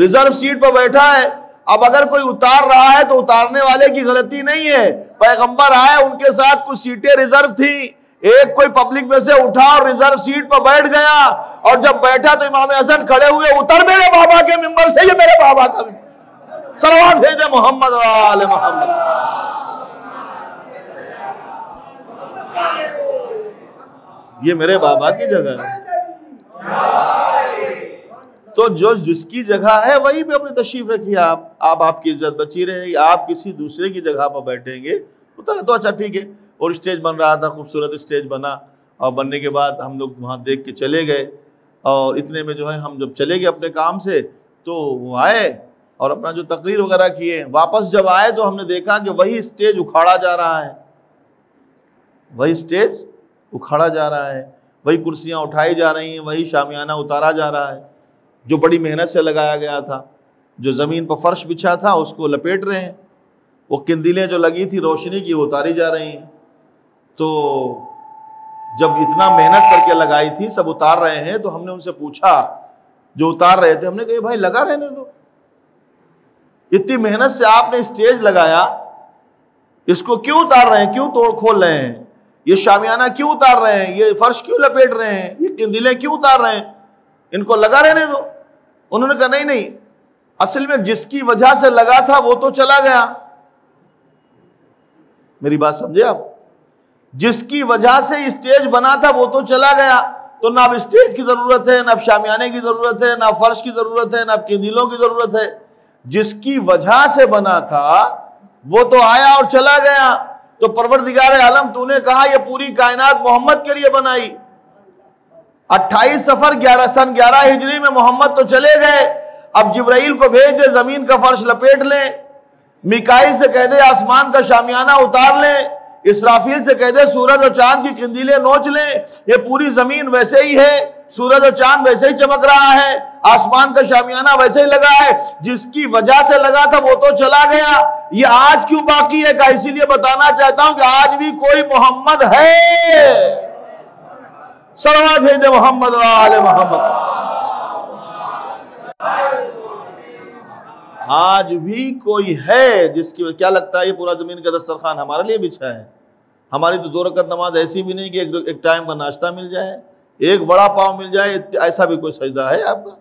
Speaker 1: ریزرو سیٹ پر بیٹھا ہے۔ اب اگر کوئی اتار رہا ہے تو اتارنے والے کی غلطی نہیں ہے، پیغمبر آئے ان کے ساتھ کچھ سیٹیں ریزرو تھیں، ایک کوئی پبلک میں سے اٹھا اور ریزرو سیٹ پر بیٹھ گیا، اور جب بیٹھا تو امام حسن کھڑے ہوئے، اتر میرے بابا کے ممبر سے، یہ میرے بابا کا ممبر، صلوات بھیجے محمد و آل محمد۔ یہ میرے بابا کی جگہ ہے، تو جو جس کی جگہ ہے وہی پہ اپنی تشریف رکھیے، آپ کی عزت بچی رہے گی۔ آپ کسی دوسرے کی جگہ پر بیٹھیں گے تو اچھا ٹھیک ہے۔ اور اسٹیج بن رہا تھا، خوبصورت اسٹیج بنا، اور بننے کے بعد ہم لوگ وہاں دیکھ کے چلے گئے، اور اتنے میں جو ہے ہم جب چلے گئے اپنے کام سے تو وہ آئے اور اپنا جو تقریر وغیرہ کیے، واپس جب آئے تو ہم نے دیکھا کہ وہی اسٹیج اکھاڑا جا رہا ہے، وہی اسٹیج اکھاڑا جا رہا ہے، وہی کرسیاں اٹھائی جا رہی ہیں، وہی شامیانہ اتارا جا رہا ہے، جو بڑی محنت سے لگایا گیا تھا، جو زمین پر فرش بچھا تھا اس کو لپیٹ رہے ہیں، وہ قندیلیں جو لگی تھی روشنی کی وہ اتاری جا رہی ہیں۔ تو جب اتنا محنت کر کے لگائی تھی سب اتار رہے ہیں، تو ہم نے ان سے پوچھا جو اتار رہے تھے، ہم نے کہا بھائی لگا رہنے دو، اتنی محنت سے آپ نے اسٹیج لگایا، اس کو کیوں اتار رہے ہیں، کیوں توڑ کھول رہے ہیں، یہ شامیانہ کیوں اتار رہے ہیں، یہ فرش کیوں لپیٹ رہے ہیں، یہ قندیلیں کیوں اتار رہے ہیں، ان کو لگا رہنے دو۔ انہوں نے کہا نہیں، اصل میں جس کی وجہ سے لگا تھا وہ تو چلا گیا۔ میری بات سمجھے آپ؟ جس کی وجہ سے اسٹیج بنا تھا وہ تو چلا گیا، تو نہ اب اسٹیج کی ضرورت ہے، نہ اب شامیانے کی ضرورت ہے، نہ فرش کی ضرورت ہے، نہ اب قندیلوں کی ضرورت ہے۔ جس کی وجہ سے بنا تھا وہ تو آیا اور چلا گیا۔ تو پروردگار عالم تو نے کہا یہ پوری کائنات محمد کے لیے بنائی۔ 28 صفر 11 ہجری میں محمد تو چلے گئے، اب جبرائیل کو بھیج دے زمین کا فرش لپیٹ لیں، میکائیل سے کہہ دے آسمان کا شامیانہ اتار لیں، اسرافیل سے کہہ دے سورج اور چاند کی قندیلیں نوچ لیں، یہ پوری زمین ویسے ہی ہے، سورج اور چاند ویسے ہی چمک رہا ہے، آسمان کا شامیانہ ویسے ہی لگا ہے، جس کی وجہ سے لگا تھا وہ تو چلا گیا، یہ آج کیوں باقی ہے؟ اسی لیے بتانا چاہتا ہوں کہ آج بھی کوئی محمد ہے۔ صلوات بھیج دے محمد و آل محمد۔ آج بھی کوئی ہے جس کی کیا لگتا ہے یہ پورا زمین کا دسترخوان ہمارے لیے بچھا ہے؟ ہماری تو 2 رکعت نماز ایسی بھی نہیں کہ ایک ٹائم کا ناشتہ مل جائے، ایک وڑا پاؤ مل جائے، ایسا بھی کوئی سجدہ ہے آپ کا؟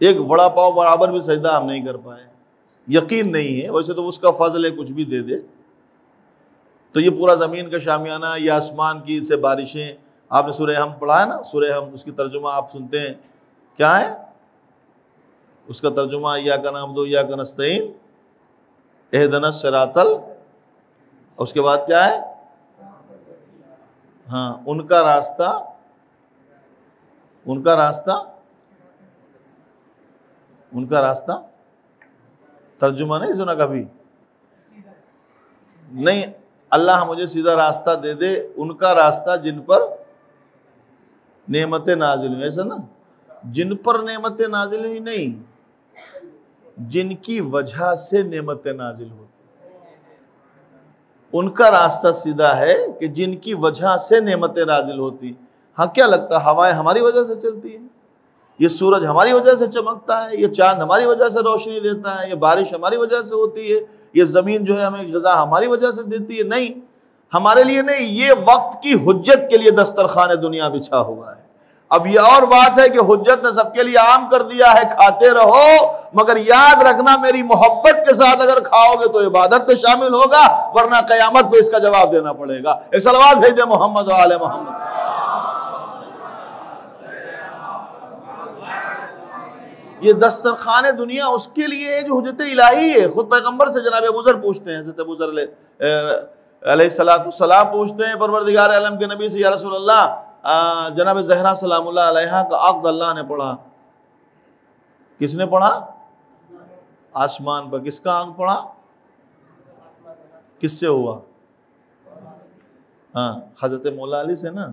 Speaker 1: ایک وڑا پاؤ برابر بھی سجدہ ہم نہیں کر پائے، یقین نہیں ہے۔ ویسے تو اس کا فضل ہے کچھ بھی دے دے۔ تو یہ پورا زمین کا شامیانہ، یہ آسمان کی سے بارشیں، آپ نے سورہ ہم پڑھا ہے نا، سورہ ہم، اس کی ترجمہ آپ سنتے ہیں کیا ہے؟ اس کا ترجمہ ایاک نعبد و ایاک نستعین، اہدنا الصراط، اس کے بعد کیا ہے؟ ہاں، ان کا راستہ ترجمہ نہیں سنا کبھی؟ نہیں، اللہ مجھے سیدھا راستہ دے دے، ان کا راستہ جن پر نعمتیں نازل ہوئی، ایسا نا؟ جن پر نعمتیں نازل ہوئی نہیں، جن کی وجہ سے نعمتیں نازل ہوتی، ان کا راستہ سیدھا ہے کہ جن کی وجہ سے نعمتیں نازل ہوتی۔ ہاں کیا لگتا ہے ہوائیں ہماری وجہ سے چلتی ہیں، یہ سورج ہماری وجہ سے چمکتا ہے، یہ چاند ہماری وجہ سے روشنی دیتا ہے، یہ بارش ہماری وجہ سے ہوتی ہے، یہ زمین جو ہے ہمیں غذا ہماری وجہ سے دیتی ہے؟ نہیں، ہمارے لیے نہیں، یہ وقت کی حجت کے لیے دسترخوان دنیا بچھا ہوا ہے۔ اب یہ اور بات ہے کہ حجت نے سب کے لیے عام کر دیا ہے، کھاتے رہو، مگر یاد رکھنا میری محبت کے ساتھ اگر کھاؤ گے تو عبادت پہ شامل ہوگا، ورنہ قیامت پہ اس کا جواب دینا پڑے گا۔ ایک صلوات بھیج دے محمد و آل محمد۔ یہ دسترخوان دنیا اس کے لیے ہے جو حجت الہی ہے۔ خود پیغمبر سے جناب ابو ذر پوچھتے ہیں، حضرت ابو ذر علیہ السلام پوچھتے ہیں پروردگار عالم کے نبی سے، یا رسول اللہ جناب زہرا سلام اللہ علیہا کا عقد اللہ نے پڑھا. کس نے پڑھا؟ آسمان پر. کس کا عقد پڑھا؟ کس سے ہوا؟ ہاں حضرت مولا علی سے نا.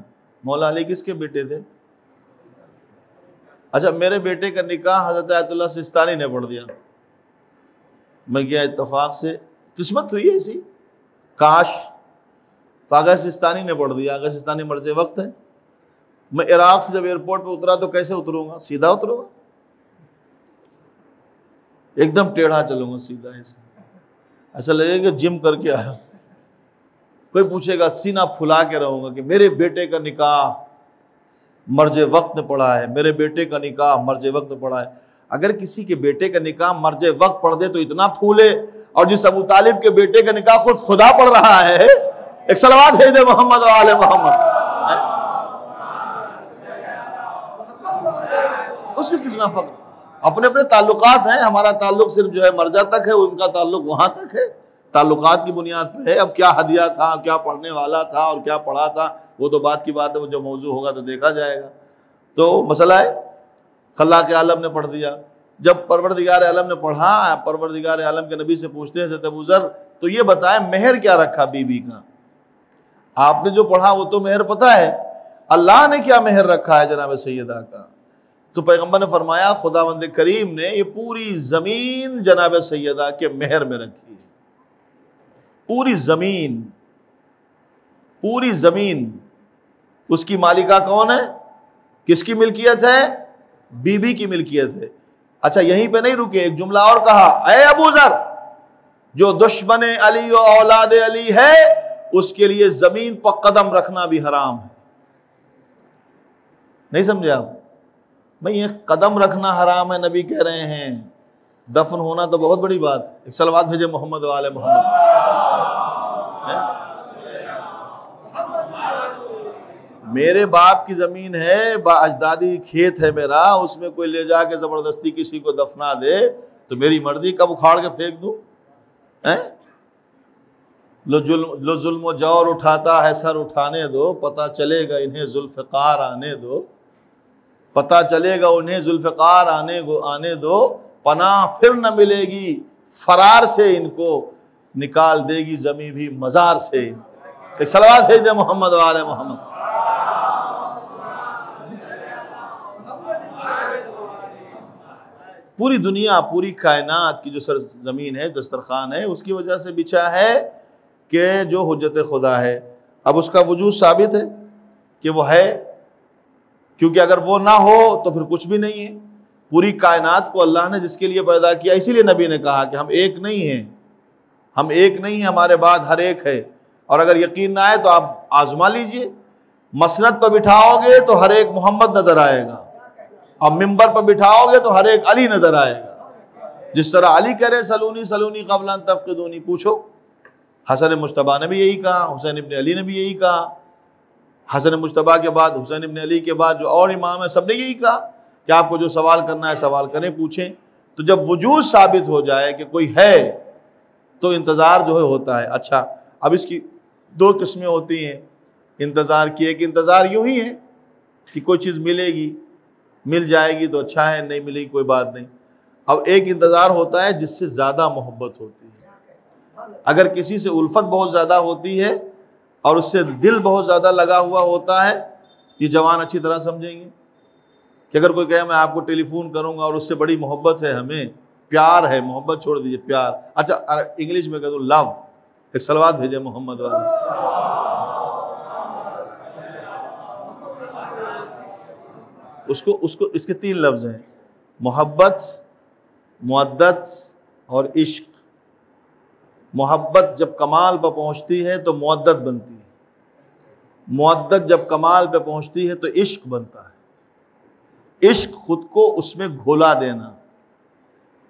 Speaker 1: مولا علی کس کے بیٹے تھے؟ اچھا میرے بیٹے کا نکاح حضرت آیت اللہ سستانی نے پڑھ دیا. میں کیا اتفاق سے قسمت ہوئی ہے ایسی. کاش تو آغا سستانی نے پڑھ دیا. آغا سستانی مرج وقت ہے. میں عراق سے جب ایئرپورٹ پہ اترا تو کیسے اتروں گا؟ سیدھا اتروں گا؟ ایک دم ٹیڑھا چلوں گا سیدھا ایسے. ایسا لگے کہ جم کر کے آیا. کوئی پوچھے گا سینہ پھلا کے رہوں گا کہ میرے بیٹے کا نکاح مرج وقت نے پڑھا ہے, میرے بیٹے کا نکاح مرج وقت پڑھا ہے. اگر کسی کے بیٹے کا نکاح مرج وقت پڑھ دے تو اتنا پھولے, اور جس ابو طالب کے بیٹے کا نکاح خود خدا پڑھ رہا ہے, ایک صلوات بھیج دے محمد و آل محمد. اس کو کتنا فخر. اپنے اپنے تعلقات ہیں. ہمارا تعلق صرف جو ہے مرجع تک ہے, ان کا تعلق وہاں تک ہے. تعلقات کی بنیاد پہ ہے. اب کیا ہدیہ تھا, کیا پڑھنے والا تھا اور کیا پڑھا تھا, وہ تو بات کی بات ہے. وہ جو موضوع ہوگا تو دیکھا جائے گا. تو مسئلہ ہے خلاق عالم نے پڑھ دیا. جب پروردگار عالم نے پڑھا, پروردگار عالم کے نبی سے پوچھتے ہیں حضرت ابو ذر تو یہ بتائیں مہر کیا رکھا بی بی کا؟ آپ نے جو پڑھا وہ تو مہر پتہ ہے, اللہ نے کیا مہر رکھا ہے جناب سیدہ کا؟ تو پیغمبر نے فرمایا خداوند کریم نے یہ پوری زمین جناب سیدہ کے مہر میں رکھی ہے. پوری زمین, پوری زمین. اس کی مالکہ کون ہے؟ کس کی ملکیت ہے؟ بی بی کی ملکیت ہے. اچھا یہیں پہ نہیں رکے, ایک جملہ اور کہا, اے ابو ذر جو دشمن علی و اولاد علی ہے اس کے لیے زمین پر قدم رکھنا بھی حرام ہے. نہیں سمجھے آپ؟ بھئی یہ قدم رکھنا حرام ہے نبی کہہ رہے ہیں, دفن ہونا تو بہت بڑی بات ہے. ایک صلوات بھیجے محمد و آل محمد. میرے باپ کی زمین ہے, اجدادی کھیت ہے میرا, اس میں کوئی لے جا کے زبردستی کسی کو دفنا دے تو میری مرضی, کب اکھاڑ کے پھینک دوں؟ لو ظلم و جور اٹھاتا ہے سر اٹھانے دو, پتہ چلے گا انہیں ذوالفقار آنے دو, پتہ چلے گا انہیں ذوالفقار آنے دو, پناہ پھر نہ ملے گی فرار سے, ان کو نکال دے گی زمین بھی مزار سے. ایک صلوات بھیج دے محمد و آل محمد. پوری دنیا, پوری کائنات کی جو زمین ہے, دسترخوان ہے, اس کی وجہ سے بچھا ہے کہ جو حجت خدا ہے. اب اس کا وجود ثابت ہے کہ وہ ہے, کیونکہ اگر وہ نہ ہو تو پھر کچھ بھی نہیں ہے. پوری کائنات کو اللہ نے جس کے لیے پیدا کیا, اسی لیے نبی نے کہا کہ ہم ایک نہیں ہیں, ہم ایک نہیں ہیں, ہمارے بعد ہر ایک ہے. اور اگر یقین نہ آئے تو آپ آزما لیجئے, مسند پہ بٹھاؤ گے تو ہر ایک محمد نظر آئے گا, اور ممبر پہ بٹھاؤ گے تو ہر ایک علی نظر آئے گا. جس طرح علی کہہ رہے سلونی سلونی قبل ان تفقدونی, پوچھو حسن مجتبیٰ نے بھی یہی کہا, حسین ابن علی نے بھی یہی کہا, حسن مجتبیٰ کے بعد حسین ابن علی کے بعد جو اور امام ہیں سب نے یہی کہا کہ آپ کو جو سوال کرنا ہے سوال کریں, پوچھیں. تو جب وجود ثابت ہو جائے کہ کوئی ہے تو انتظار جو ہے ہوتا ہے. اچھا اب اس کی دو قسمیں ہوتی ہیں انتظار کی. ایک انتظار یوں ہی ہے کہ کوئی چیز ملے گی, مل جائے گی تو اچھا ہے, نہیں ملے گی کوئی بات نہیں. اب ایک انتظار ہوتا ہے جس سے زیادہ محبت ہوتی ہے. اگر کسی سے الفت بہت زیادہ ہوتی ہے اور اس سے دل بہت زیادہ لگا ہوا ہوتا ہے, یہ جوان اچھی طرح سمجھیں گے کہ اگر کوئی کہے میں آپ کو ٹیلی فون کروں گا اور اس سے بڑی محبت ہے, ہمیں پیار ہے, محبت چھوڑ دیجئے پیار. اچھا انگلش میں کہہ دو لو. ایک صلوات بھیجے محمد والے. اس کے تین لفظ ہیں, محبت, مودت اور عشق. محبت جب کمال پہ پہنچتی ہے تو مودت بنتی ہے, مودت جب کمال پہ پہنچتی ہے تو عشق بنتا ہے. عشق خود کو اس میں گھولا دینا.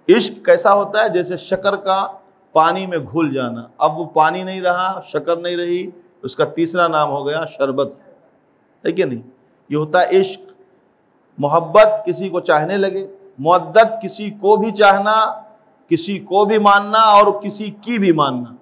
Speaker 1: عشق کیسا ہوتا ہے؟ جیسے شکر کا پانی میں گھل جانا. اب وہ پانی نہیں رہا, شکر نہیں رہی, اس کا تیسرا نام ہو گیا شربت, ہے کہ نہیں؟ یہ ہوتا ہے عشق. محبت کسی کو چاہنے لگے, مودت کسی کو بھی چاہنا, کسی کو بھی ماننا اور کسی کی بھی ماننا,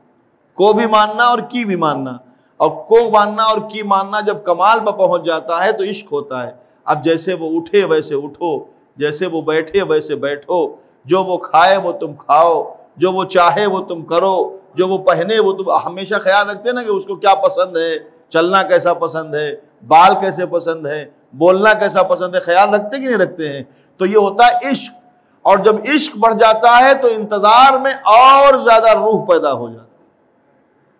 Speaker 1: کو بھی ماننا اور کی بھی ماننا. اور کو ماننا اور کی ماننا جب کمال پر پہنچ جاتا ہے تو عشق ہوتا ہے. اب جیسے وہ اٹھے ویسے اٹھو، جیسے وہ بیٹھے ویسے بیٹھو، جو وہ کھائے وہ تم کھاؤ، جو وہ چاہے وہ تم کرو، جو وہ پہنے وہ تم. ہمیشہ خیال رکھتے نا کہ اس کو کیا پسند ہے، چلنا کیسا پسند ہے، بال کیسے پسند ہے، بولنا کیسا پسند ہے، خیال رکھتے کہ نہیں رکھتے ہیں؟ تو یہ ہوتا ہے عشق. اور جب عشق بڑھ جاتا ہے تو انتظار میں اور زیادہ روح پیدا ہو جاتی ہے.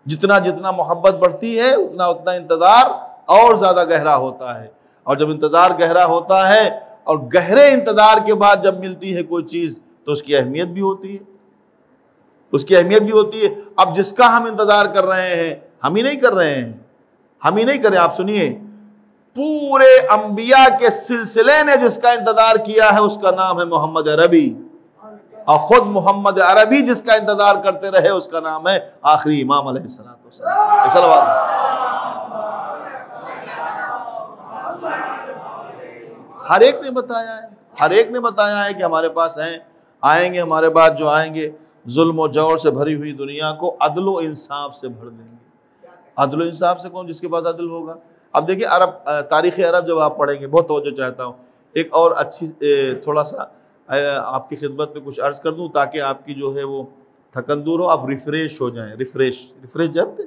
Speaker 1: جتنا جتنا محبت بڑھتی ہے اتنا اتنا انتظار اور زیادہ گہرا ہوتا ہے. اور جب انتظار گہرا ہوتا ہے اور گہرے انتظار کے بعد جب ملتی ہے کوئی چیز تو اس کی اہمیت بھی ہوتی ہے، اس کی اہمیت بھی ہوتی ہے. اب جس کا ہم انتظار کر رہے ہیں ہم ہی نہیں کر رہے ہیں، ہم ہی نہیں کر رہے ہیں. آپ سنیے، پورے انبیاء کے سلسلے نے جس کا انتظار کیا ہے اس کا نام ہے محمد عربی، اور خود محمد عربی جس کا انتظار کرتے رہے اس کا نام ہے آخری امام علیہ السلام. ہر ایک نے بتایا ہے، ہر ایک نے بتایا ہے کہ ہمارے پاس ہیں، آئیں گے ہمارے بعد جو آئیں گے ظلم و جور سے بھری ہوئی دنیا کو عدل و انصاف سے بھر دیں گے. عدل و انصاف سے کون؟ جس کے پاس عدل ہوگا. اب دیکھیں عرب، تاریخ عرب جب آپ پڑھیں گے، بہت توجہ چاہتا ہوں، ایک اور اچھی تھوڑا سا آپ کی خدمت میں کچھ عرض کر دوں تاکہ آپ کی جو ہے وہ تھکن دور ہو، آپ ریفریش ہو جائیں. ریفریش جانتے،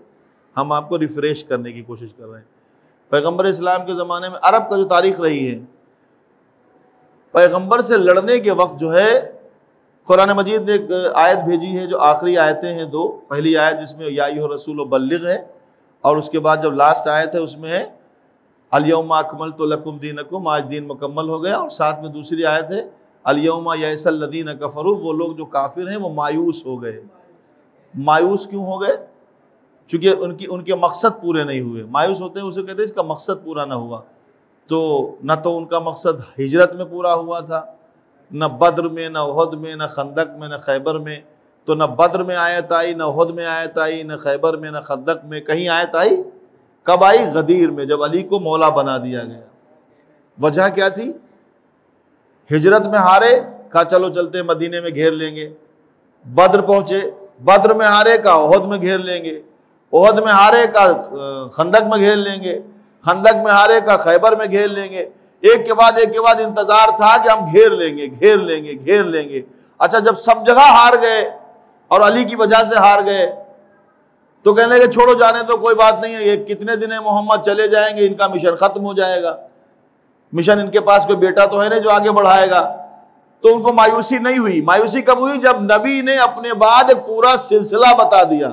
Speaker 1: ہم آپ کو ریفریش کرنے کی کوشش کر رہے ہیں. پیغمبر اسلام کے زمانے میں عرب کا جو تاریخ رہی ہے، پیغمبر سے لڑنے کے وقت جو ہے قرآن مجید نے ایک آیت بھیجی ہے جو آخری آیتیں ہیں دو. پہلی آیت جس میں یا ایھا الرسول بلغ ہے، اور اس کے بعد جب لاسٹ آیت ہے اس میں ہے الیوم اکملت لکم دینکم، آج دین مکمل ہو گیا. اور ساتھ میں دوسری آیت ہے الیوم یئس الذین کفروا، وہ لوگ جو کافر ہیں وہ مایوس ہو گئے. مایوس کیوں ہو گئے؟ چونکہ ان کے مقصد پورے نہیں ہوئے. مایوس ہوتے ہیں اسے کہتے ہیں اس کا مقصد پورا نہ ہوا. تو نہ تو ان کا مقصد ہجرت میں پورا ہوا تھا، نہ بدر میں، نہ احد میں، نہ خندق میں، نہ خیبر میں. تو نہ بدر میں آیت آئی، نہ احد میں آیت آئی، نہ خیبر میں، نہ خندق میں. کہیں آیت آئی؟ کب آئی؟ غدیر میں، جب علی کو مولا بنا دیا گیا. وجہ کیا تھی؟ ہجرت میں ہارے، کہا چلو چلتے مدینے میں گھیر لیں گے. بدر پہنچے، بدر میں ہارے، کہا احد میں گھیر لیں گے. احد میں ہارے، کہا خندق میں گھیر لیں گے. خندق میں ہارے، کہا خیبر میں گھیر لیں گے. ایک کے بعد انتظار تھا کہ ہم گھیر لیں گے، گھیر لیں گے، گھیر لیں گے. اچھا جب سب جگہ ہار گئے اور علی کی وجہ سے ہار گئے تو کہنے لگے چھوڑو جانے تو کوئی بات نہیں ہے، یہ کتنے دن محمد چلے جائیں گے، ان کا مشن ختم ہو جائے گا. مشن ان کے پاس کوئی بیٹا تو ہے نہیں جو آگے بڑھائے گا. تو ان کو مایوسی نہیں ہوئی. مایوسی کب ہوئی؟ جب نبی نے اپنے بعد ایک پورا سلسلہ بتا دیا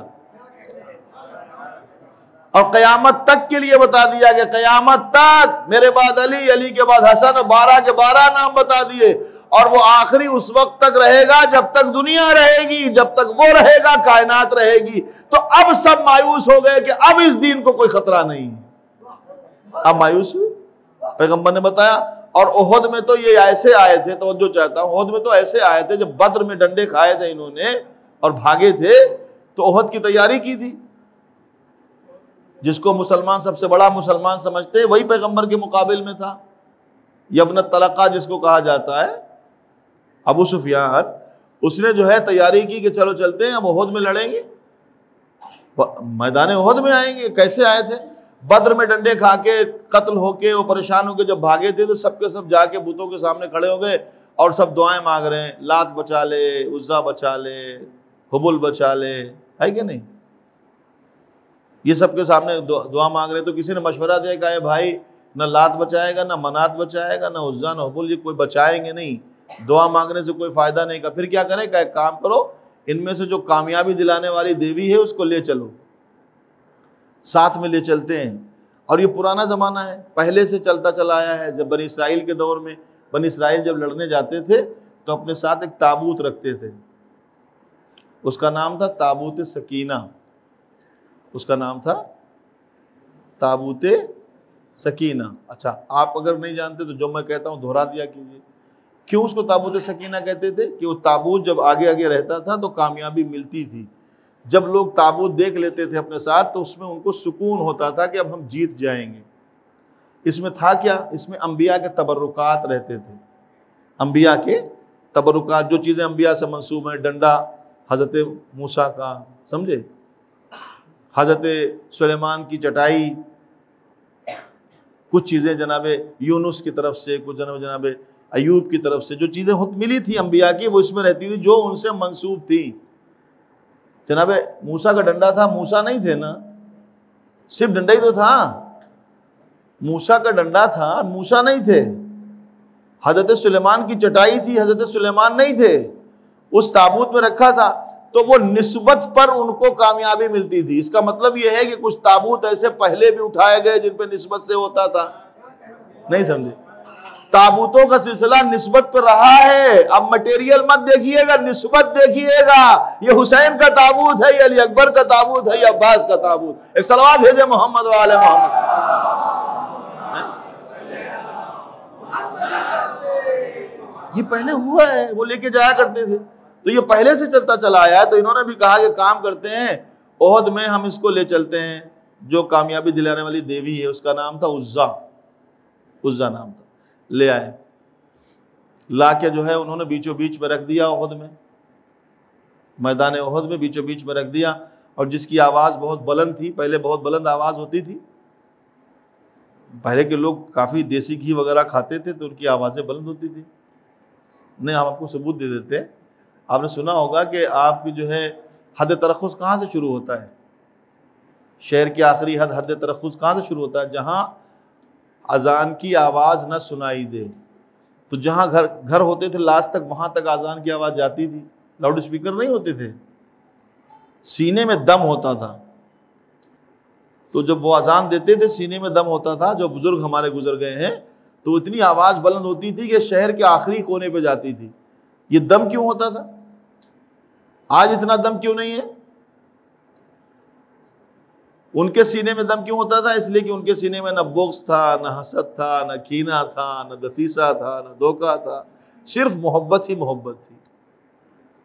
Speaker 1: اور قیامت تک کے لیے بتا دیا کہ قیامت تک میرے بعد علی، علی کے بعد حسن، 12 کے 12 نام بتا دیے. اور وہ آخری اس وقت تک رہے گا جب تک دنیا رہے گی، جب تک وہ رہے گا کائنات رہے گی. تو اب سب مایوس ہو گئے کہ اب اس دین کو کوئی خطرہ نہیں ہے. اب مایوس ہوئے، پیغمبر نے بتایا. اور احد میں تو یہ ایسے آئے تھے، توجہ چاہتا ہوں، احد میں تو ایسے آئے تھے، جب بدر میں ڈنڈے کھائے تھے انہوں نے اور بھاگے تھے تو احد کی تیاری کی تھی. جس کو مسلمان سب سے بڑا مسلمان سمجھتے وہی پیغمبر کے مقابل میں تھا. ابن الطلقہ جس کو کہا جاتا ہے، ابو سفیان، اس نے جو ہے تیاری کی کہ چلو چلتے ہیں اب احد میں لڑیں گے، میدان احد میں آئیں گے. کیسے آئے تھے؟ بدر میں ڈنڈے کھا کے، قتل ہو کے، وہ پریشان ہو کے جب بھاگے تھے تو سب کے سب جا کے بتوں کے سامنے کھڑے ہو گئے اور سب دعائیں مانگ رہے ہیں، لات بچا لے، عزا بچا لے، حبل بچا لے، ہے کہ نہیں؟ یہ سب کے سامنے دعا مانگ رہے. تو کسی نے مشورہ دیا کہ اے بھائی، نہ لات بچائے گا، نہ منات بچائے گا، نہ عزا، نہ حبل، یہ کوئی بچائیں گے نہیں، دعا مانگنے سے کوئی فائدہ نہیں. کا پھر کیا کریں؟ کہ ایک کام کرو، ان میں سے جو کامیابی دلانے والی دیوی ہے اس کو لے چلو، ساتھ میں لے چلتے ہیں. اور یہ پرانا زمانہ ہے، پہلے سے چلتا چلا آیا ہے. جب بنی اسرائیل کے دور میں، بنی اسرائیل جب لڑنے جاتے تھے تو اپنے ساتھ ایک تابوت رکھتے تھے. اس کا نام تھا تابوت سکینہ. اس کا نام تھا تابوت سکینہ. اچھا آپ اگر نہیں جانتے تو جو میں کہتا ہوں دہرا دیا کیجیے. کیوں اس کو تابوت سکینہ کہتے تھے؟ کہ وہ تابوت جب آگے آگے رہتا تھا تو کامیابی ملتی تھی. جب لوگ تابوت دیکھ لیتے تھے اپنے ساتھ تو اس میں ان کو سکون ہوتا تھا کہ اب ہم جیت جائیں گے. اس میں تھا کیا؟ اس میں انبیاء کے تبرکات رہتے تھے. انبیاء کے تبرکات، جو چیزیں انبیاء سے منسوب ہیں، ڈنڈا حضرت موسیٰ کا، سمجھے، حضرت سلیمان کی چٹائی، کچھ چیزیں جناب یونس کی طرف سے، کچھ جناب ایوب کی طرف سے جو چیزیں ملی تھی انبیاء کی، وہ اس میں رہتی تھی جو ان سے منسوب تھی۔ جناب موسیٰ کا ڈنڈا تھا، موسیٰ نہیں تھے نا، صرف ڈنڈا ہی تو تھا، موسیٰ کا ڈنڈا تھا، موسیٰ نہیں تھے۔ حضرت سلیمان کی چٹائی تھی، حضرت سلیمان نہیں تھے، اس تابوت میں رکھا تھا، تو وہ نسبت پر ان کو کامیابی ملتی تھی۔ اس کا مطلب یہ ہے کہ کچھ تابوت ایسے پہلے بھی اٹھائے گئے جن پہ نسبت سے ہوتا تھا، نہیں سمجھے؟ تابوتوں کا سلسلہ نسبت پر رہا ہے۔ اب مٹیریل مت دیکھیے گا، نسبت دیکھیے گا۔ یہ حسین کا تابوت ہے، یہ علی اکبر کا تابوت ہے، یہ عباس کا تابوت۔ ایک صلوات بھیجے محمد وآل محمد۔ یہ پہلے ہوا ہے، وہ لے کے جایا کرتے تھے، تو یہ پہلے سے چلتا چلا آیا ہے۔ تو انہوں نے بھی کہا کہ کام کرتے ہیں، احد میں ہم اس کو لے چلتے ہیں، جو کامیابی دلانے والی دیوی ہے اس کا نام تھا عزا، عزا نام تھا، لے آئے، لا کے جو ہے انہوں نے بیچوں بیچ میں رکھ دیا احد میں، میدان احد میں بیچوں بیچ میں رکھ دیا، اور جس کی آواز بہت بلند تھی، پہلے بہت بلند آواز ہوتی تھی، پہلے کے لوگ کافی دیسی گھی وغیرہ کھاتے تھے تو ان کی آوازیں بلند ہوتی تھی۔ نہیں، ہم آپ کو ثبوت دے دیتے ہیں۔ آپ نے سنا ہوگا کہ آپ کی جو ہے حد ترخص کہاں سے شروع ہوتا ہے؟ شہر کی آخری حد، حد ترخص کہاں سے شروع ہوتا ہے؟ جہاں اذان کی آواز نہ سنائی دے۔ تو جہاں گھر ہوتے تھے لاسٹ تک، وہاں تک اذان کی آواز جاتی تھی، لاؤڈ اسپیکر نہیں ہوتے تھے، سینے میں دم ہوتا تھا۔ تو جب وہ اذان دیتے تھے سینے میں دم ہوتا تھا، جو بزرگ ہمارے گزر گئے ہیں، تو اتنی آواز بلند ہوتی تھی کہ شہر کے آخری کونے پہ جاتی تھی۔ یہ دم کیوں ہوتا تھا؟ آج اتنا دم کیوں نہیں ہے؟ ان کے سینے میں دم کیوں ہوتا تھا؟ اس لیے کہ ان کے سینے میں نہ بغض تھا، نہ حسد تھا، نہ کینہ تھا، نہ دسیسہ تھا، نہ دھوکہ تھا، صرف محبت ہی محبت تھی۔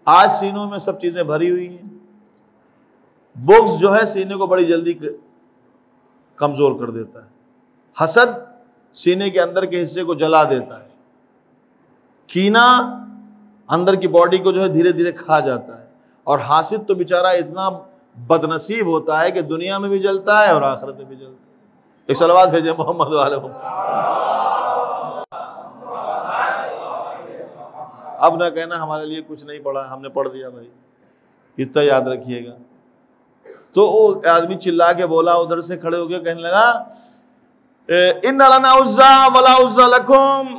Speaker 1: آج سینوں میں سب چیزیں بھری ہوئی ہیں۔ بغض جو ہے سینے کو بڑی جلدی کمزور کر دیتا ہے، حسد سینے کے اندر کے حصے کو جلا دیتا ہے، کینہ اندر کی باڈی کو جو ہے دھیرے دھیرے کھا جاتا ہے، اور حاسد تو بیچارہ اتنا بد نصیب ہوتا ہے کہ دنیا میں بھی جلتا ہے اور آخرت میں بھی جلتا ہے۔ ایک صلوات بھیجے محمد وآل محمد۔ اب نہ کہنا ہمارے لیے کچھ نہیں پڑھا، ہم نے پڑھ دیا بھائی، اتنا یاد رکھیے گا۔ تو وہ آدمی چلا کے بولا، ادھر سے کھڑے ہو کے کہنے لگا ان لنا عزا ولا عزا لکم،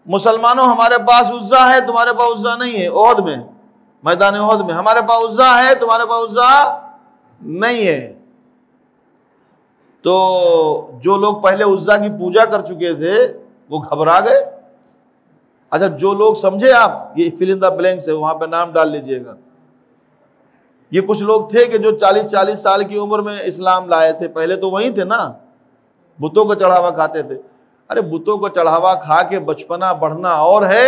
Speaker 1: مسلمانوں ہمارے پاس عزا ہے، تمہارے پاس عزا نہیں ہے۔ احد میں، میدان احد میں، ہمارے پاس عزا ہے، تمہارے پاس عزا نہیں ہے۔ تو جو لوگ پہلے عزا کی پوجا کر چکے تھے وہ گھبرا گئے۔ اچھا، جو لوگ سمجھے، آپ یہ فل ان دا بلینکس ہے، وہاں پہ نام ڈال لیجئے گا۔ یہ کچھ لوگ تھے کہ جو 40 سال کی عمر میں اسلام لائے تھے، پہلے تو وہیں تھے نا، بتوں کو چڑھاوا کھاتے تھے۔ ارے بتوں کو چڑھاوا کھا کے بچپنا بڑھنا اور ہے،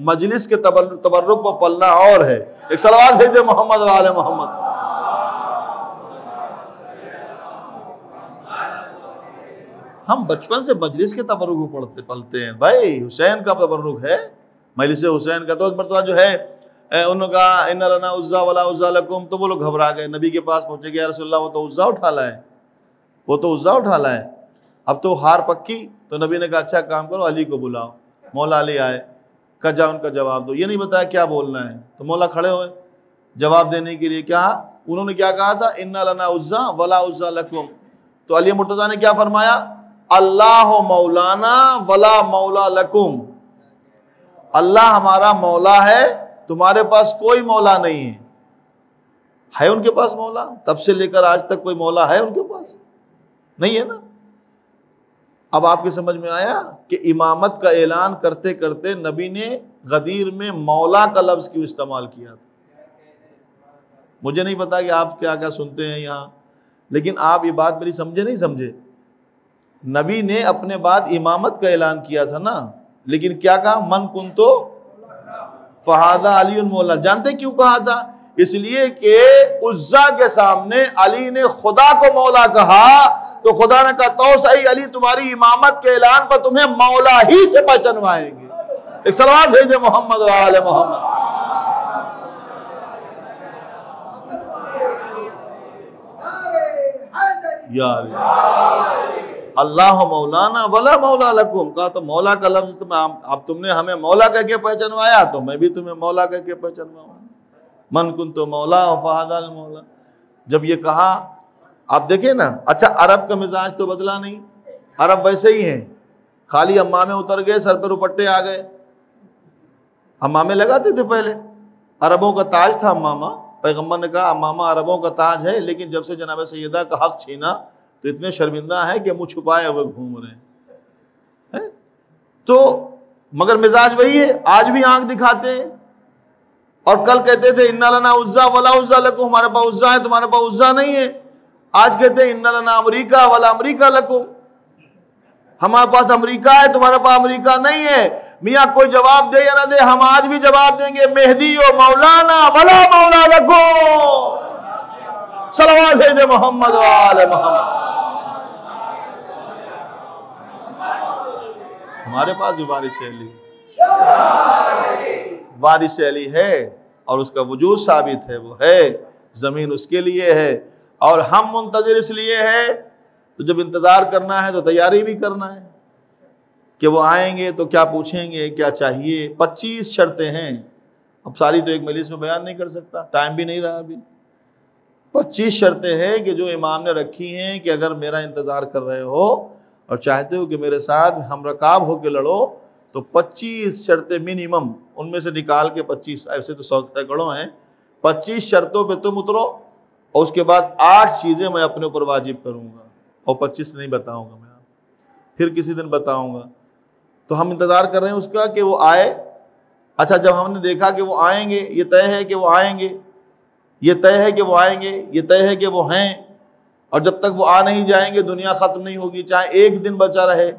Speaker 1: مجلس کے تبرک پر پلنا اور ہے۔ ایک صلوات بھیجے محمد وآل محمد۔ ہم بچپن سے مجلس کے تبرک کو پلتے ہیں بھائی، حسین کا تبرک ہے، مجلس حسین کا۔ تو اس مرتبہ جو ہے انہوں نے کہا ان لنا عزا ولا عزا لکم، تو وہ لوگ گھبرا گئے، نبی کے پاس پہنچے کہ یا رسول اللہ وہ تو عزا اٹھا لائے، وہ تو عزا اٹھا لائے، اب تو ہار پکی۔ تو نبی نے کہا اچھا کام کرو، علی کو بلاؤ۔ مولا علی آئے، کہا جا ان کا جواب دو۔ یہ نہیں بتایا کیا بولنا ہے، تو مولا کھڑے ہوئے جواب دینے کے لیے۔ کیا انہوں نے کیا کہا تھا؟ ان لنا عزا ولا عزا لکم۔ تو علی مرتضیٰ نے کیا فرمایا؟ اللہ مولانا ولا مولا لکم، اللہ ہمارا مولا ہے، تمہارے پاس کوئی مولا نہیں ہے۔ ہے ان کے پاس مولا؟ تب سے لے کر آج تک کوئی مولا ہے ان کے پاس؟ نہیں ہے نا۔ اب آپ کی سمجھ میں آیا کہ امامت کا اعلان کرتے کرتے نبی نے غدیر میں مولا کا لفظ کیوں استعمال کیا تھا؟ مجھے نہیں پتا کہ آپ کیا کیا سنتے ہیں یہاں، لیکن آپ یہ بات میری سمجھے نہیں سمجھے؟ نبی نے اپنے بعد امامت کا اعلان کیا تھا نا، لیکن کیا کہا؟ من کنتو فہذا علی مولا۔ جانتے کیوں کہا تھا؟ اس لیے کہ عزا کے سامنے علی نے خدا کو مولا کہا، تو خدا نے کہا تو صحیح علی، تمہاری امامت کے اعلان پر تمہیں مولا ہی سے پہچنوائیں گے۔ ایک صلوات بھیجے محمد وآل محمد۔ یا علی اللہ مولانا ولا مولا لکم. کہا تو مولا کا لفظ اب تم نے ہمیں مولا کہہ کے پہچانوایا تو میں بھی تمہیں مولا کہہ کے پہچانواؤں. من کنت مولا فہذا المولا. جب یہ کہا آپ دیکھیں نا. اچھا عرب کا مزاج تو بدلا نہیں, عرب ویسے ہی ہیں, خالی امامے اتر گئے سر پہ دوپٹے آ گئے. امامے لگاتے تھے پہلے, عربوں کا تاج تھا امامہ. پیغمبر نے کہا امامہ عربوں کا تاج ہے, لیکن جب سے جناب سیدہ کا حق چھینا تو اتنے شرمندہ ہے کہ منہ چھپائے ہوئے گھوم رہے ہیں. تو مگر مزاج وہی ہے, آج بھی آنکھ دکھاتے ہیں. اور کل کہتے تھے انا لنا عزا ولا عزا لکم, ہمارے پاس عزا ہے تمہارے پاس عزا نہیں ہے. آج کہتے ہیں انا لنا امریکہ ولا امریکہ لکم, ہمارے پاس امریکہ ہے تمہارے پاس امریکہ نہیں ہے. میاں کوئی جواب دے یا نہ دے, ہم آج بھی جواب دیں گے مہدی و مولانا ولا مولا لکم. صلوات سید محمد و آل محمد. ہمارے پاس بھی وارث علی ہے اور اس کا وجود ثابت ہے, وہ ہے, زمین اس کے لیے ہے اور ہم منتظر اس لیے ہے. تو جب انتظار کرنا ہے تو تیاری بھی کرنا ہے کہ وہ آئیں گے تو کیا پوچھیں گے, کیا چاہیے. 25 شرطیں ہیں, اب ساری تو ایک مجلس میں بیان نہیں کر سکتا, ٹائم بھی نہیں رہا ابھی. 25 شرطیں ہیں کہ جو امام نے رکھی ہیں کہ اگر میرا انتظار کر رہے ہو اور چاہتے ہو کہ میرے ساتھ ہم رکاب ہو کے لڑو تو 25 شرطیں منیمم, ان میں سے نکال کے 25, ایسے تو 100 سینکڑوں ہیں, 25 شرطوں پہ تم اترو اور اس کے بعد 8 چیزیں میں اپنے اوپر واجب کروں گا اور 25 نہیں بتاؤں گا, میں پھر کسی دن بتاؤں گا. تو ہم انتظار کر رہے ہیں اس کا کہ وہ آئے. اچھا جب ہم نے دیکھا کہ وہ آئیں گے, یہ طے ہے کہ وہ آئیں گے, یہ طے ہے کہ وہ آئیں گے, یہ طے ہے کہ وہ ہیں, اور جب تک وہ آ نہیں جائیں گے دنیا ختم نہیں ہوگی, چاہے ایک دن بچا رہے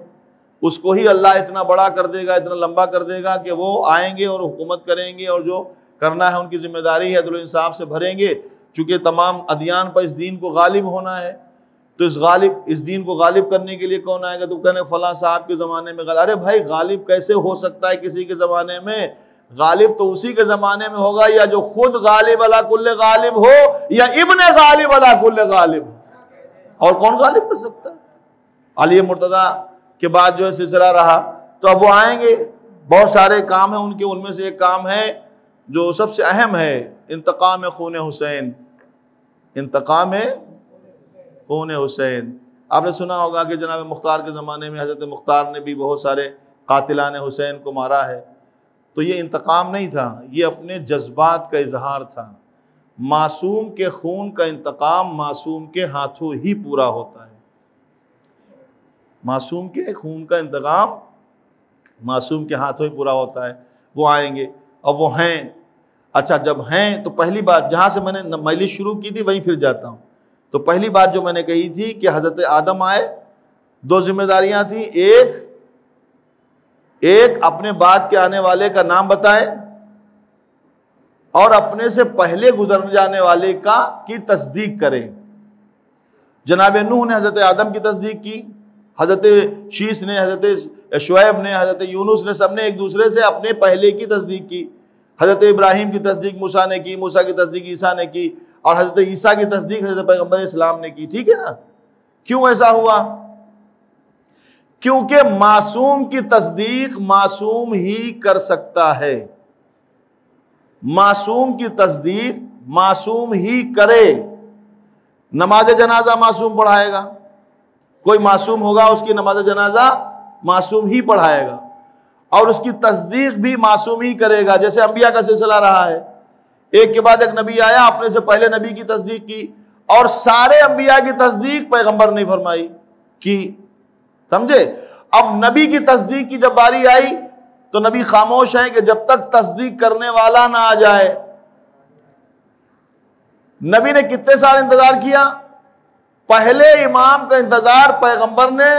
Speaker 1: اس کو ہی اللہ اتنا بڑا کر دے گا, اتنا لمبا کر دے گا کہ وہ آئیں گے اور حکومت کریں گے اور جو کرنا ہے ان کی ذمہ داری ہے عدل و انصاف سے بھریں گے. چونکہ تمام ادیان پر اس دین کو غالب ہونا ہے تو اس دین کو غالب کرنے کے لیے کون آئے گا. تو کہنے فلاں صاحب کے زمانے میں ارے بھائی غالب کیسے ہو سکتا ہے کسی کے زمانے میں؟ غالب تو اسی کے زمانے میں ہوگا یا جو خود غالب علی کل غالب ہو یا ابن غالب علی کل غالب ہو, اور کون غالب کر سکتا ہے؟ علی مرتضیٰ کے بعد جو ہے سلسلہ رہا تو اب وہ آئیں گے, بہت سارے کام ہیں ان کے, ان میں سے ایک کام ہے جو سب سے اہم ہے, انتقام خون حسین. انتقام خون حسین. آپ نے سنا ہوگا کہ جناب مختار کے زمانے میں حضرت مختار نے بھی بہت سارے قاتلان حسین کو مارا ہے. تو یہ انتقام نہیں تھا, یہ اپنے جذبات کا اظہار تھا. معصوم کے خون کا انتقام معصوم کے ہاتھوں ہی پورا ہوتا ہے. معصوم کے خون کا انتقام معصوم کے ہاتھوں ہی پورا ہوتا ہے. وہ آئیں گے اور وہ ہیں. اچھا جب ہیں تو پہلی بات جہاں سے میں نے مجلس شروع کی تھی وہیں پھر جاتا ہوں. تو پہلی بات جو میں نے کہی تھی کہ حضرت آدم آئے, 2 ذمہ داریاں تھیں. ایک اپنے بعد کے آنے والے کا نام بتائیں اور اپنے سے پہلے گزر جانے والے کی تصدیق کریں. جناب نوح نے حضرت آدم کی تصدیق کی, حضرت شیس نے, حضرت شعیب نے, حضرت یونس نے, سب نے ایک دوسرے سے اپنے پہلے کی تصدیق کی. حضرت ابراہیم کی تصدیق موسیٰ نے کی, موسیٰ کی تصدیق عیسیٰ نے کی, اور حضرت عیسیٰ کی تصدیق حضرت پیغمبر اسلام نے کی. ٹھیک ہے نا؟ کیوں ایسا ہوا؟ کیونکہ معصوم کی تصدیق معصوم ہی کر سکتا ہے. معصوم کی تصدیق معصوم ہی کرے. نماز جنازہ معصوم پڑھائے گا, کوئی معصوم ہوگا اس کی نماز جنازہ معصوم ہی پڑھائے گا, اور اس کی تصدیق بھی معصوم ہی کرے گا. جیسے انبیاء کا سلسلہ رہا ہے, ایک کے بعد ایک نبی آیا, اپنے سے پہلے نبی کی تصدیق کی, اور سارے انبیاء کی تصدیق پیغمبر نے فرمائی کی. سمجھے؟ اب نبی کی تصدیق کی جب باری آئی تو نبی خاموش ہیں کہ جب تک تصدیق کرنے والا نہ آ جائے. نبی نے کتنے سال انتظار کیا؟ پہلے امام کا انتظار پیغمبر نے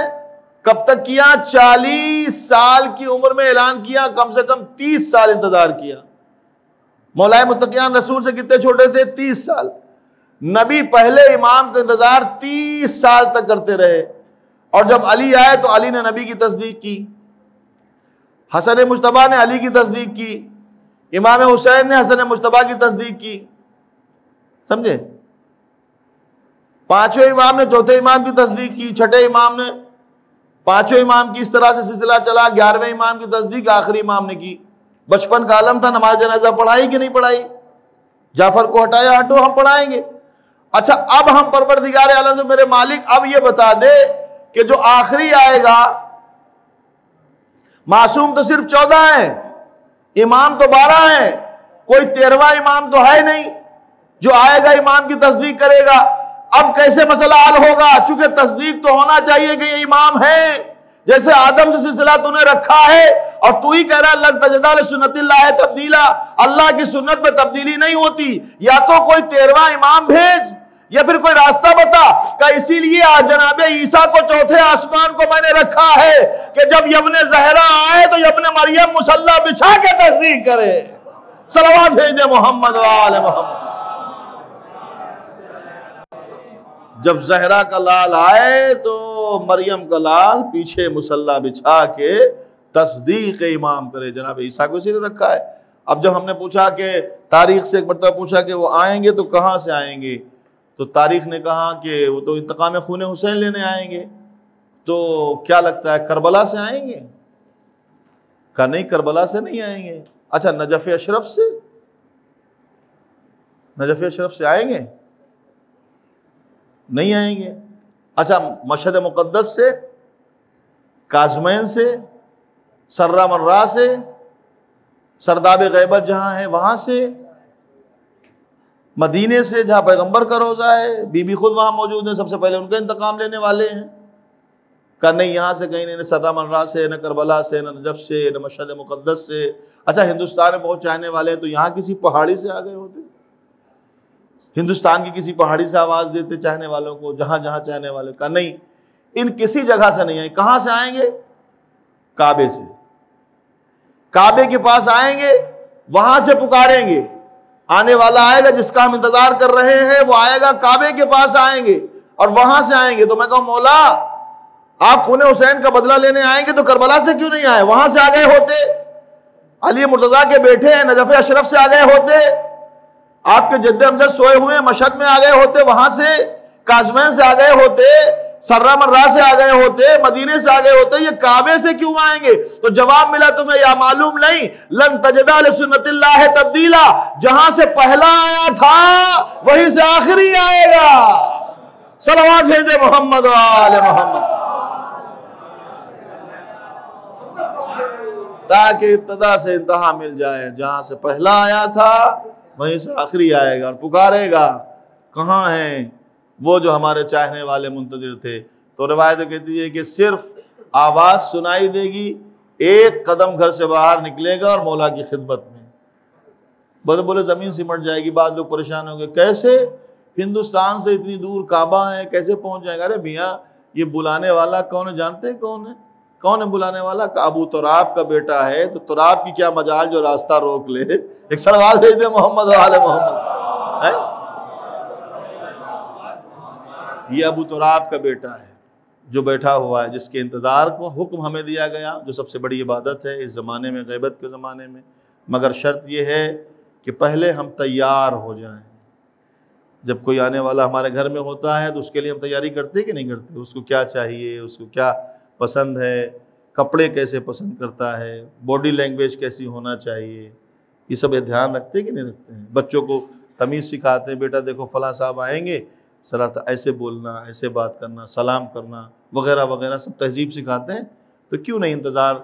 Speaker 1: کب تک کیا؟ 40 سال کی عمر میں اعلان کیا, کم سے کم 30 سال انتظار کیا. مولائے متقیان رسول سے کتنے چھوٹے تھے؟ 30 سال. نبی پہلے امام کا انتظار 30 سال تک کرتے رہے, اور جب علی آئے تو علی نے نبی کی تصدیق کی, حسن مجتبیٰ نے علی کی تصدیق کی, امام حسین نے حسن مجتبیٰ کی تصدیق کی. سمجھے؟ پانچویں امام نے چوتھے امام کی تصدیق کی، چھٹے امام نے پانچویں امام کی، اس طرح سے سلسلہ چلا، 11ویں امام کی تصدیق آخری امام نے کی۔ بچپن کا عالم تھا، نماز جنازہ پڑھائی کہ نہیں پڑھائی؟ جعفر کو ہٹایا، ہٹو ہم پڑھائیں گے۔ اچھا اب ہم پروردگار عالم سے میرے مالک اب یہ بتا دے کہ جو آخری آئے گا، معصوم تو صرف 14 ہیں، امام تو 12 ہیں، کوئی 13واں امام تو ہے نہیں جو آئے گا امام کی تصدیق کرے گا۔ اب کیسے مسئلہ حل ہوگا؟ چونکہ تصدیق تو ہونا چاہیے کہ یہ امام ہے، جیسے آدم سے سلسلہ تو نے رکھا ہے اور تو ہی کہہ رہا ہے لن تجد لسنت اللہ تبدیلا، اللہ کی سنت میں تبدیلی نہیں ہوتی، یا تو کوئی 13واں امام بھیج یا پھر کوئی راستہ بتا کہ اسی لیے جناب عیسیٰ کو چوتھے آسمان کو میں نے رکھا ہے کہ جب یبن زہرا آئے تو یبن مریم مصلی بچھا کے تصدیق کرے۔ صلوات بھیج دے محمد و آل محمد۔ جب زہرا کا لال آئے تو مریم کا لال پیچھے مصلی بچھا کے تصدیق امام کرے۔ جناب عیسیٰ کو اسی نے رکھا ہے۔ اب جب ہم نے پوچھا کہ تاریخ سے ایک مرتبہ پوچھا کہ وہ آئیں گے تو کہاں سے آئیں گے، تو تاریخ نے کہا کہ وہ تو انتقام خون حسین لینے آئیں گے، تو کیا لگتا ہے کربلا سے آئیں گے؟ کہا نہیں، کربلا سے نہیں آئیں گے۔ اچھا نجف اشرف سے؟ نجف اشرف سے آئیں گے؟ نہیں آئیں گے۔ اچھا مشہد مقدس سے، کاظمین سے، سرہ مرہ سے، سرداب غیبت جہاں ہے وہاں سے، مدینے سے جہاں پیغمبر کا روزہ ہے، بی بی خود وہاں موجود ہیں، سب سے پہلے ان کا انتقام لینے والے ہیں۔ کہا نہیں، یہاں سے کہیں نہیں، نہ سرہ مرہ سے، نہ کربلا سے، نہ نجف سے، نہ مشہد مقدس سے۔ اچھا ہندوستان میں بہت چاہنے والے ہیں، تو یہاں کسی پہاڑی سے آ گئے ہوتے؟ ہندوستان کی کسی پہاڑی سے آواز دیتے چاہنے والوں کو، جہاں جہاں چاہنے والے؟ کہا نہیں، ان کسی جگہ سے نہیں آئیں۔ کہاں سے آئیں گے؟ کعبے سے۔ کعبے کے پاس آئیں گے، وہاں سے پکاریں گے، آنے والا آئے گا جس کا ہم انتظار کر رہے ہیں، وہ آئے گا، کعبے کے پاس آئیں گے اور وہاں سے آئیں گے۔ تو میں کہوں مولا آپ خون حسین کا بدلہ لینے آئیں گے تو کربلا سے کیوں نہیں آئے؟ وہاں سے آ گئے ہوتے، علی مرتضیٰ کے بیٹے ہیں نجف اشرف سے آ گئے ہوتے، آپ کے جد امجد سوئے ہوئے مشہد میں آ گئے ہوتے، وہاں سے کاظمین سے آ گئے ہوتے، سرہ مرہ سے آ گئے ہوتے، مدینے سے آ گئے ہوتے، یہ کعبے سے کیوں آئیں گے؟ تو جواب ملا تمہیں یا معلوم نہیں، لن تجد لسنت اللہ تبدیلا، جہاں سے پہلا آیا تھا وہیں سے آخری آئے گا۔ صلوات بھیجے محمد و آل محمد، تاکہ ابتدا سے انتہا مل جائے۔ جہاں سے پہلا آیا تھا وہیں سے آخری آئے گا اور پکارے گا کہاں ہیں وہ جو ہمارے چاہنے والے منتظر تھے۔ تو روایت کہتی ہے کہ صرف آواز سنائی دے گی، ایک قدم گھر سے باہر نکلے گا اور مولا کی خدمت میں بولے زمین سمٹ جائے گی۔ بعض لوگ پریشان ہوں گے، کیسے ہندوستان سے اتنی دور کعبہ ہے، کیسے پہنچ جائے گا؟ ارے میاں یہ بلانے والا کون ہے جانتے ہیں؟ کون ہے بلانے والا؟ کہ ابو تراب کا بیٹا ہے، تو تراب کی کیا مجال جو راستہ روک لے۔ ایک صلوات بھیج دے محمد و آل محمد۔ یہ ابو تراب کا بیٹا ہے جو بیٹھا ہوا ہے، جس کے انتظار کو حکم ہمیں دیا گیا، جو سب سے بڑی عبادت ہے اس زمانے میں، غیبت کے زمانے میں۔ مگر شرط یہ ہے کہ پہلے ہم تیار ہو جائیں۔ جب کوئی آنے والا ہمارے گھر میں ہوتا ہے تو اس کے لیے ہم تیاری کرتے کہ نہیں کرتے؟ اس کو کیا چاہیے، اس کو کیا پسند ہے، کپڑے کیسے پسند کرتا ہے، باڈی لینگویج کیسی ہونا چاہیے، یہ سب دھیان رکھتے کہ نہیں رکھتے ہیں؟ بچوں کو تمیز سکھاتے ہیں، بیٹا دیکھو فلاں صاحب آئیں گے، صلاۃ ایسے بولنا، ایسے بات کرنا، سلام کرنا وغیرہ وغیرہ، سب تہذیب سکھاتے ہیں۔ تو کیوں نہیں انتظار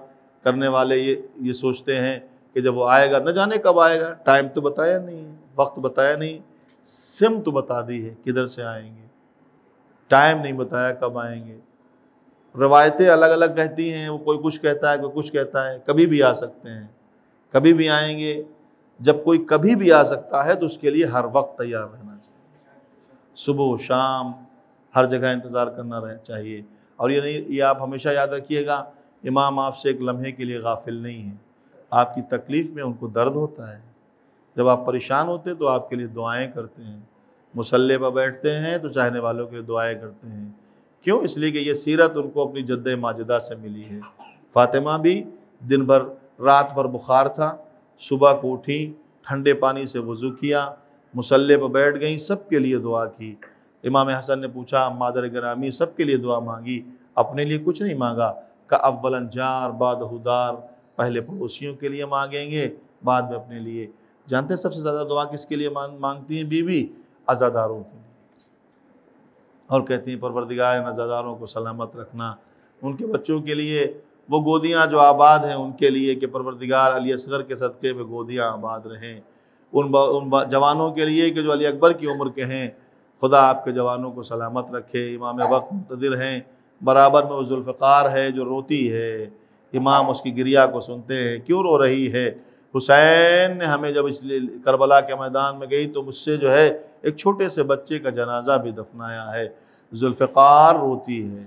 Speaker 1: کرنے والے یہ سوچتے ہیں کہ جب وہ آئے گا، نہ جانے کب آئے گا، ٹائم تو بتایا نہیں ہے، وقت بتایا نہیں، سمت تو بتا دی ہے کدھر سے آئیں گے، ٹائم نہیں بتایا کب آئیں گے۔ روایتیں الگ الگ کہتی ہیں، وہ کوئی کچھ کہتا ہے، کوئی کچھ کہتا ہے، کبھی بھی آ سکتے ہیں، کبھی بھی آئیں گے۔ جب کوئی کبھی بھی آ سکتا ہے تو اس کے لیے ہر وقت تیار رہنا چاہیے، صبح و شام ہر جگہ انتظار کرنا چاہیے۔ اور یہ نہیں، یہ آپ ہمیشہ یاد رکھیے گا، امام آپ سے ایک لمحے کے لیے غافل نہیں ہیں، آپ کی تکلیف میں ان کو درد ہوتا ہے۔ جب آپ پریشان ہوتے ہیں تو آپ کے لیے دعائیں کرتے ہیں، مصلی پر بیٹھتے ہیں تو چاہنے والوں کے لیے دعائیں کرتے ہیں۔ کیوں؟ اس لیے کہ یہ سیرت ان کو اپنی جد ماجدہ سے ملی ہے۔ فاطمہ بھی دن بھر رات بھر بخار تھا، صبح کو اٹھی، ٹھنڈے پانی سے وضو کیا، مصلی پر بیٹھ گئیں، سب کے لیے دعا کی۔ امام حسن نے پوچھا مادر گرامی سب کے لیے دعا مانگی، اپنے لیے کچھ نہیں مانگا؟ کہ اولاً جار بعد دار، پہلے پڑوسیوں کے لیے مانگیں گے بعد میں اپنے لیے۔ جانتے ہیں سب سے زیادہ دعا کس کے لیے مانگتی ہیں بیوی؟ عزاداروں کے لیے، اور کہتی ہیں پروردگار ان عزاداروں کو سلامت رکھنا، ان کے بچوں کے لیے وہ گودیاں جو آباد ہیں ان کے لیے کہ پروردگار علی اصغر کے صدقے میں گودیاں آباد رہیں، ان جوانوں کے لیے کہ جو علی اکبر کی عمر کے ہیں، خدا آپ کے جوانوں کو سلامت رکھے۔ امام وقت منتظر ہیں، برابر میں وہ ذوالفقار ہے جو روتی ہے، امام اس کی گریہ کو سنتے ہیں، کیوں رو رہی ہے؟ حسین نے ہمیں جب اس لیے کربلا کے میدان میں گئی تو مجھ سے جو ہے ایک چھوٹے سے بچے کا جنازہ بھی دفنایا ہے۔ ذوالفقار روتی ہے،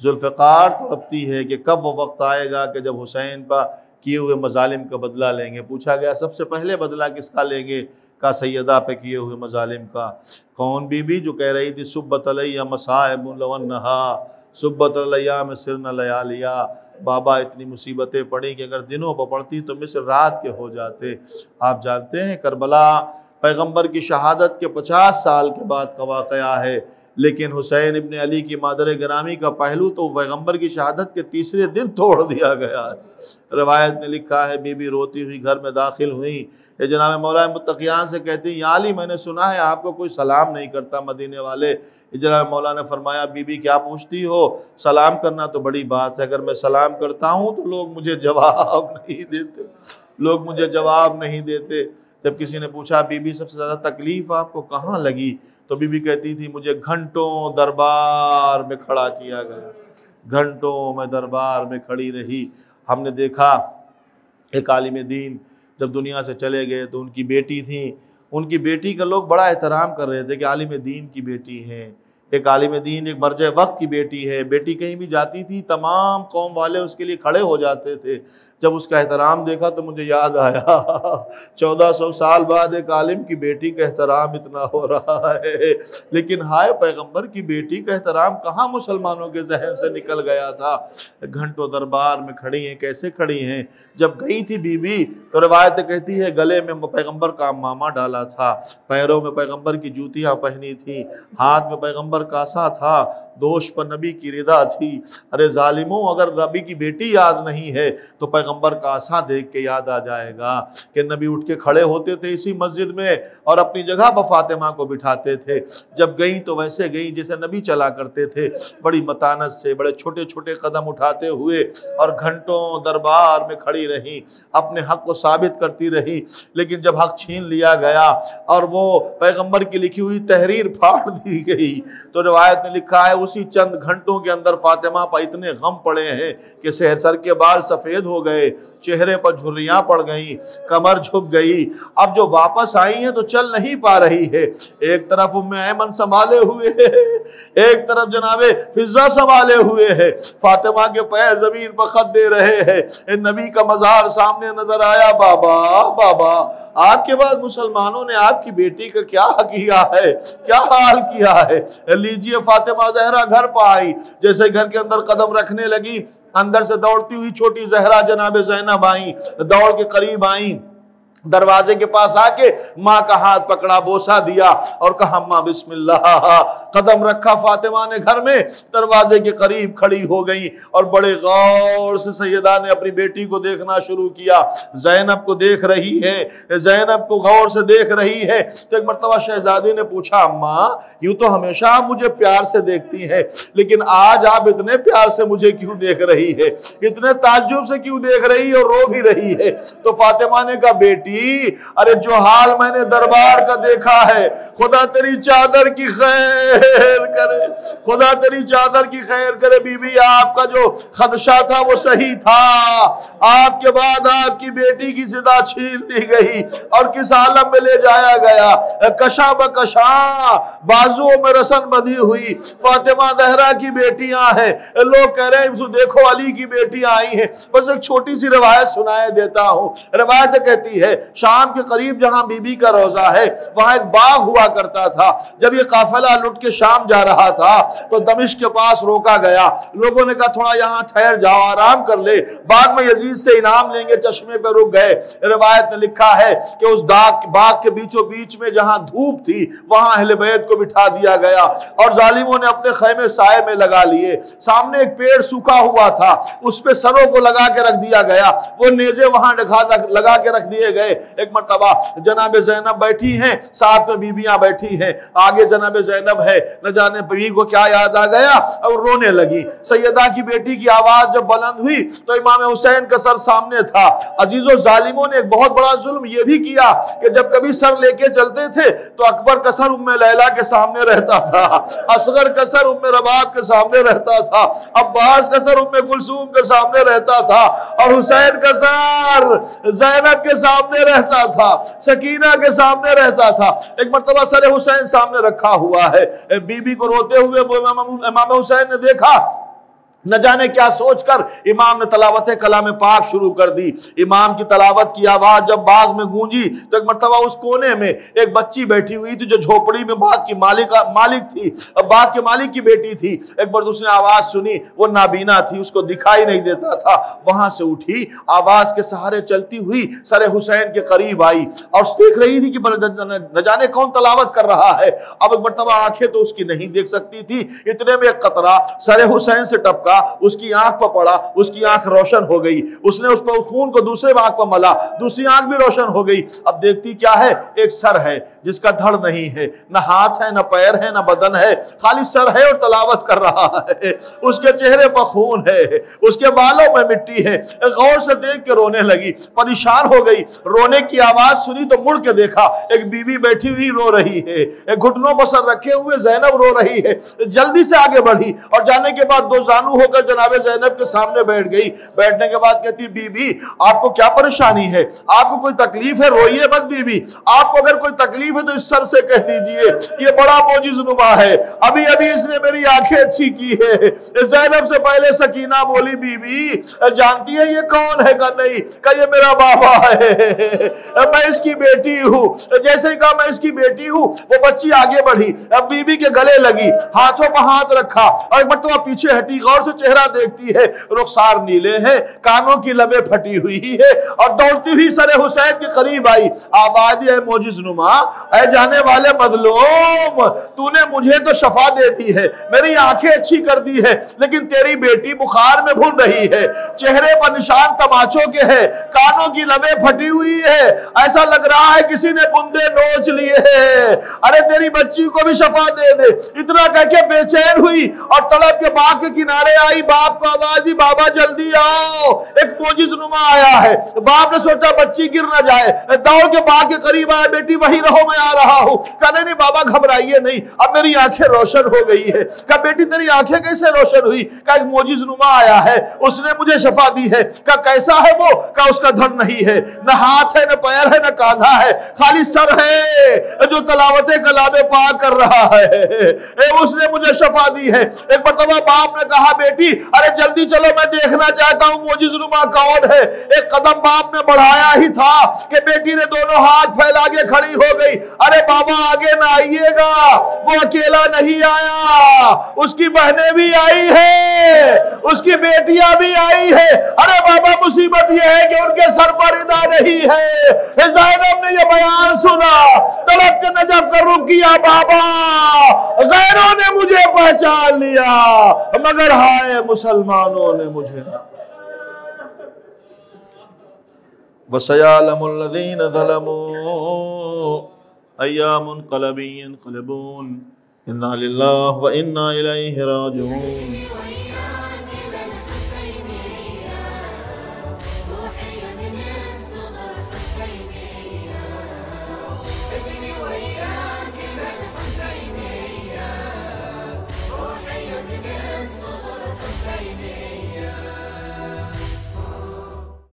Speaker 1: ذوالفقار تڑپتی ہے کہ کب وہ وقت آئے گا کہ جب حسین پر کیے ہوئے مظالم کا بدلہ لیں گے۔ پوچھا گیا سب سے پہلے بدلہ کس کا لیں گے؟ کہا سیدہ پہ کیے ہوئے مظالم کا۔ کون بی بی؟ جو کہہ رہی تھی سبت علیہ مصائب لو انہا سبت علیہ میں سرن لیالیا، بابا اتنی مصیبتیں پڑیں کہ اگر دنوں پہ پڑتی تو مثل رات کے ہو جاتے۔ آپ جانتے ہیں کربلا پیغمبر کی شہادت کے 50 سال کے بعد کا واقعہ ہے، لیکن حسین ابن علی کی مادر گرامی کا پہلو تو پیغمبر کی شہادت کے تیسرے دن توڑ دیا گیا ہے۔ روایت نے لکھا ہے بی بی روتی ہوئی گھر میں داخل ہوئیں، یہ جناب مولا متقیان سے کہتی ہیں یا علی میں نے سنا ہے آپ کو کوئی سلام نہیں کرتا مدینے والے۔ جناب مولا نے فرمایا بی بی کیا پوچھتی ہو؟ سلام کرنا تو بڑی بات ہے، اگر میں سلام کرتا ہوں تو لوگ مجھے جواب نہیں دیتے، لوگ مجھے جواب نہیں دیتے۔ جب کسی نے پوچھا بی بی سب سے زیادہ تکلیف آپ کو کہاں لگی؟ تو بی بی کہتی تھی مجھے گھنٹوں دربار میں کھڑا کیا گیا، گھنٹوں میں دربار میں کھڑی رہی۔ ہم نے دیکھا ایک عالم دین جب دنیا سے چلے گئے تو ان کی بیٹی تھیں، ان کی بیٹی کا لوگ بڑا احترام کر رہے تھے کہ عالم دین کی بیٹی ہے، ایک عالم دین ایک مرجع وقت کی بیٹی ہے۔ بیٹی کہیں بھی جاتی تھی تمام قوم والے اس کے لیے کھڑے ہو جاتے تھے۔ جب اس کا احترام دیکھا تو مجھے یاد آیا 1400 سال بعد ایک عالم کی بیٹی کا احترام اتنا ہو رہا ہے، لیکن ہائے پیغمبر کی بیٹی کا احترام کہاں مسلمانوں کے ذہن سے نکل گیا تھا۔ گھنٹوں دربار میں کھڑی ہیں، کیسے کھڑی ہیں؟ جب گئی تھی بی بی تو روایت کہتی ہے گلے میں پیغمبر کا امامہ ڈالا تھا، پیروں میں پیغمبر کی جوتیاں پہنی تھی، ہاتھ میں پیغمبر کا عصا تھا، دوش پر نبی کی رضا تھی۔ ارے ظالموں، اگر نبی کی بیٹی یاد نہیں ہے تو پیغمبر کا عصا دیکھ کے یاد آ جائے گا کہ نبی اٹھ کے کھڑے ہوتے تھے اسی مسجد میں اور اپنی جگہ پر فاطمہ کو بٹھاتے تھے۔ جب گئیں تو ویسے گئیں جیسے نبی چلا کرتے تھے، بڑی متانت سے بڑے چھوٹے چھوٹے قدم اٹھاتے ہوئے، اور گھنٹوں دربار میں کھڑی رہی، اپنے حق کو ثابت کرتی رہی۔ لیکن جب حق چھین لیا گیا اور وہ پیغمبر کی لکھی ہوئی تحریر پھاڑ دی گئی تو روایت نے لکھا ہے اسی چند گھنٹوں کے اندر فاطمہ پر اتنے غم پڑے ہیں کہ سر کے بال سفید ہو گئے، چہرے پر جھریاں پڑ گئیں، کمر جھک گئی۔ اب جو واپس آئی ہیں تو چل نہیں پا رہی ہے، ایک طرف ام ایمن سنبھالے ہوئے ہے، ایک طرف جناب فضہ سنبھالے ہوئے ہے، فاطمہ کے پیر زمین پر خط دے رہے ہیں۔ نبی کا مزار سامنے نظر آیا۔ بابا بابا آپ کے بعد مسلمانوں نے آپ کی بیٹی کا کیا کیا ہے، کیا حال کیا ہے؟ لیجئے فاطمہ زہرا گھر پہ آئی، جیسے گھر کے اندر قدم رکھنے لگی، اندر سے دوڑتی ہوئی چھوٹی زہرا جناب زینب آئیں، دوڑ کے قریب آئیں، دروازے کے پاس آ کے ماں کا ہاتھ پکڑا، بوسہ دیا اور کہا ماں بسم اللہ۔ قدم رکھا فاطمہ نے گھر میں، دروازے کے قریب کھڑی ہو گئی اور بڑے غور سے سیدہ نے اپنی بیٹی کو دیکھنا شروع کیا۔ زینب کو دیکھ رہی ہے، زینب کو غور سے دیکھ رہی ہے۔ تو ایک مرتبہ شہزادی نے پوچھا اماں یوں تو ہمیشہ آپ مجھے پیار سے دیکھتی ہیں، لیکن آج آپ اتنے پیار سے مجھے کیوں دیکھ رہی ہے، اتنے تعجب سے کیوں دیکھ رہی ہے اور رو بھی رہی ہے؟ تو فاطمہ نے کہا بیٹی ارے جو حال میں نے دربار کا دیکھا ہے، خدا تیری چادر کی خیر کرے، خدا تیری چادر کی خیر کرے۔ بی بی آپ کا جو خدشہ تھا وہ صحیح تھا، آپ کے بعد آپ کی بیٹی کی زدہ چھین لی گئی اور کس عالم میں لے جایا گیا، کشاں بکشاں بازوؤں میں رسن بندھی ہوئی فاطمہ زہرا کی بیٹیاں ہیں۔ لوگ کہہ رہے ہیں دیکھو علی کی بیٹیاں آئی ہیں۔ بس ایک چھوٹی سی روایت سنائے دیتا ہوں۔ روایت کہتی ہے شام کے قریب جہاں بی بی کا روزہ ہے وہاں ایک باغ ہوا کرتا تھا۔ جب یہ قافلہ لٹ کے شام جا رہا تھا تو دمشق کے پاس روکا گیا، لوگوں نے کہا تھوڑا یہاں ٹھہر جاؤ، آرام کر لے، بعد میں یزید سے انعام لیں گے، چشمے پہ رک گئے۔ روایت نے لکھا ہے کہ اس باغ کے بیچوں بیچ میں جہاں دھوپ تھی وہاں اہل بیت کو بٹھا دیا گیا اور ظالموں نے اپنے خیمے سائے میں لگا لیے۔ سامنے ایک پیڑ سوکھا ہوا تھا، اس پہ سروں کو لگا کے رکھ دیا گیا، وہ نیزے وہاں لگا کے رکھ دیے گئے۔ ایک مرتبہ جناب زینب بیٹھی ہیں، ساتھ میں بیویاں بیٹھی ہیں، آگے جناب زینب ہے، نہ جانے بیوی کو کیا یاد آ گیا اور رونے لگی۔ سیدہ کی بیٹی کی آواز جب بلند ہوئی تو امام حسین کا سر سامنے تھا۔ عزیزو، ظالموں نے ایک بہت بڑا ظلم یہ بھی کیا کہ جب کبھی سر لے کے چلتے تھے تو اکبر کا سر ام لیلا کے سامنے رہتا تھا، اصغر کا سر ام رباب کے سامنے رہتا تھا، عباس کا سر ام کلثوم کے سامنے رہتا تھا اور حسین کا سر زینب کے سامنے رہتا تھا، سکینہ کے سامنے رہتا تھا۔ ایک مرتبہ سر حسین سامنے رکھا ہوا ہے، بی بی کو روتے ہوئے امام حسین نے دیکھا، نہ جانے کیا سوچ کر امام نے تلاوت کلام پاک شروع کر دی۔ امام کی تلاوت کی آواز جب باغ میں گونجی تو ایک مرتبہ اس کونے میں ایک بچی بیٹھی ہوئی تھی جو جھوپڑی میں باغ کی مالک تھی، باغ کے مالک کی بیٹی تھی۔ ایک بار اس نے آواز سنی، وہ نابینا تھی، اس کو دکھائی نہیں دیتا تھا، وہاں سے اٹھی، آواز کے سہارے چلتی ہوئی سر حسین کے قریب آئی اور دیکھ رہی تھی کہ نہ جانے کون تلاوت کر رہا ہے۔ اب ایک مرتبہ آنکھیں تو اس کی نہیں دیکھ سکتی تھی، اتنے میں ایک قطرہ سر حسین سے ٹپکا، اس کی آنکھ پر پڑا، اس کی آنکھ روشن ہو گئی، اس نے اس پر خون کو دوسرے آنکھ پر ملا، دوسری آنکھ بھی روشن ہو گئی۔ اب دیکھتی کیا ہے، ایک سر ہے جس کا دھڑ نہیں ہے، نہ ہاتھ ہے، نہ پیر ہے، نہ بدن ہے، خالی سر ہے اور تلاوت کر رہا ہے، اس کے چہرے پر خون ہے، اس کے بالوں میں مٹی ہے۔ غور سے دیکھ کے رونے لگی، پریشان ہو گئی، رونے کی آواز سنی تو مڑ کے دیکھا، ایک بیوی بیٹھی ہوئی رو رہی ہے، ایک گھٹنوں پر سر رکھے ہوئے زینب رو رہی ہے۔ جلدی سے آگے بڑھی اور جانے کے بعد دو زانو ہو کر جناب زینب کے سامنے بیٹھ گئی۔ بیٹھنے کے بعد کہتی، بی بی آپ کو کیا پریشانی ہے، آپ کو کوئی تکلیف ہے، روئیے مت بی بی، آپ کو اگر کوئی تکلیف ہے تو اس سر سے کہہ دیجئے، یہ بڑا معجز نما ہے، ابھی اس نے میری آنکھیں اچھی کی ہے۔ زینب سے پہلے سکینہ بولی، بی بی جانتی ہے یہ کون ہے؟ کہا نہیں، کہا یہ میرا بابا ہے، میں اس کی بیٹی ہوں۔ جیسے ہی کہا میں اس کی بیٹی ہوں، وہ بچی آگے بڑھی، اب بی بی کے گلے لگی، ہاتھوں پر ہاتھ رکھا اور ایک مرتبہ پیچھے ہٹی، غور سے چہرہ دیکھتی ہے، رخسار نیلے ہیں، کانوں کی لبیں پھٹی ہوئی ہے اور دوڑتی ہوئی سر حسین کے قریب آئی، آواز ہے معجز نما، اے جانے والے مظلوم، تو نے مجھے تو شفا دے دی ہے، میری آنکھیں اچھی کر دی ہے، لیکن تیری بیٹی بخار میں بھن رہی ہے، چہرے پر نشان تماچوں کے ہے، کانوں کی لبیں پھٹی ہوئی ہے، ایسا لگ رہا ہے کسی نے بندے نوچ لیے ہیں، ارے تیری بچی کو بھی شفا دے دے۔ اتنا کہہ کے بے چین ہوئی اور تڑپ کے باغ کے کنارے آئی، باپ کو آواز دی، بابا جلدی آؤ، ایک معجز نما آیا ہے۔ باپ نے سوچا بچی گر نہ جائے، دوڑ کے باغ کے قریب آیا، بیٹی وہی رہو میں آ رہا ہوں۔ کہا نہیں بابا گھبرائیے نہیں، اب میری آنکھیں روشن ہو گئی ہے۔ کہا بیٹی تیری آنکھیں کیسے روشن ہوئی؟ کہا ایک معجز نما آیا ہے، اس نے مجھے شفا دی ہے۔ کہا کیسا ہے وہ؟ کہا اس کا دھڑ نہیں ہے، نہ ہاتھ ہے، نہ پیر ہے، نہ کاندھا ہے، خالی سر ہے جو تلاوت کلام پاک کر رہا ہے، اس نے مجھے شفا دی ہے۔ ایک مرتبہ باپ نے کہا بیٹی ارے جلدی چلو، میں دیکھنا چاہتا ہوں معجز نما کون ہے۔ ایک قدم باپ نے بڑھایا ہی تھا کہ بیٹی نے دونوں ہاتھ پھیلا کے کھڑی ہو گئی، ارے بابا آگے نہ آئیے گا، وہ اکیلا نہیں آیا، اس کی بہنیں بھی آئی ہیں، اس کی بیٹیاں بھی آئی ہیں، ارے بابا مصیبت یہ ہے کہ ان کے سر پر ادا نہیں ہے۔ زینب نے یہ بیان سنا، تڑپ کے نجف کر رک گیا، بابا غیروں نے مجھے پہچان لیا مگر ہائے مسلمانوں نے مجھے نہ۔ وَسَيَعْلَمُ الَّذِينَ ظَلَمُوا أَيَّ مُنْقَلَبٍ يَنْقَلِبُونَ إِنَّا لِلَّهِ وَإِنَّا إِلَيْهِ رَاجِعُونَ۔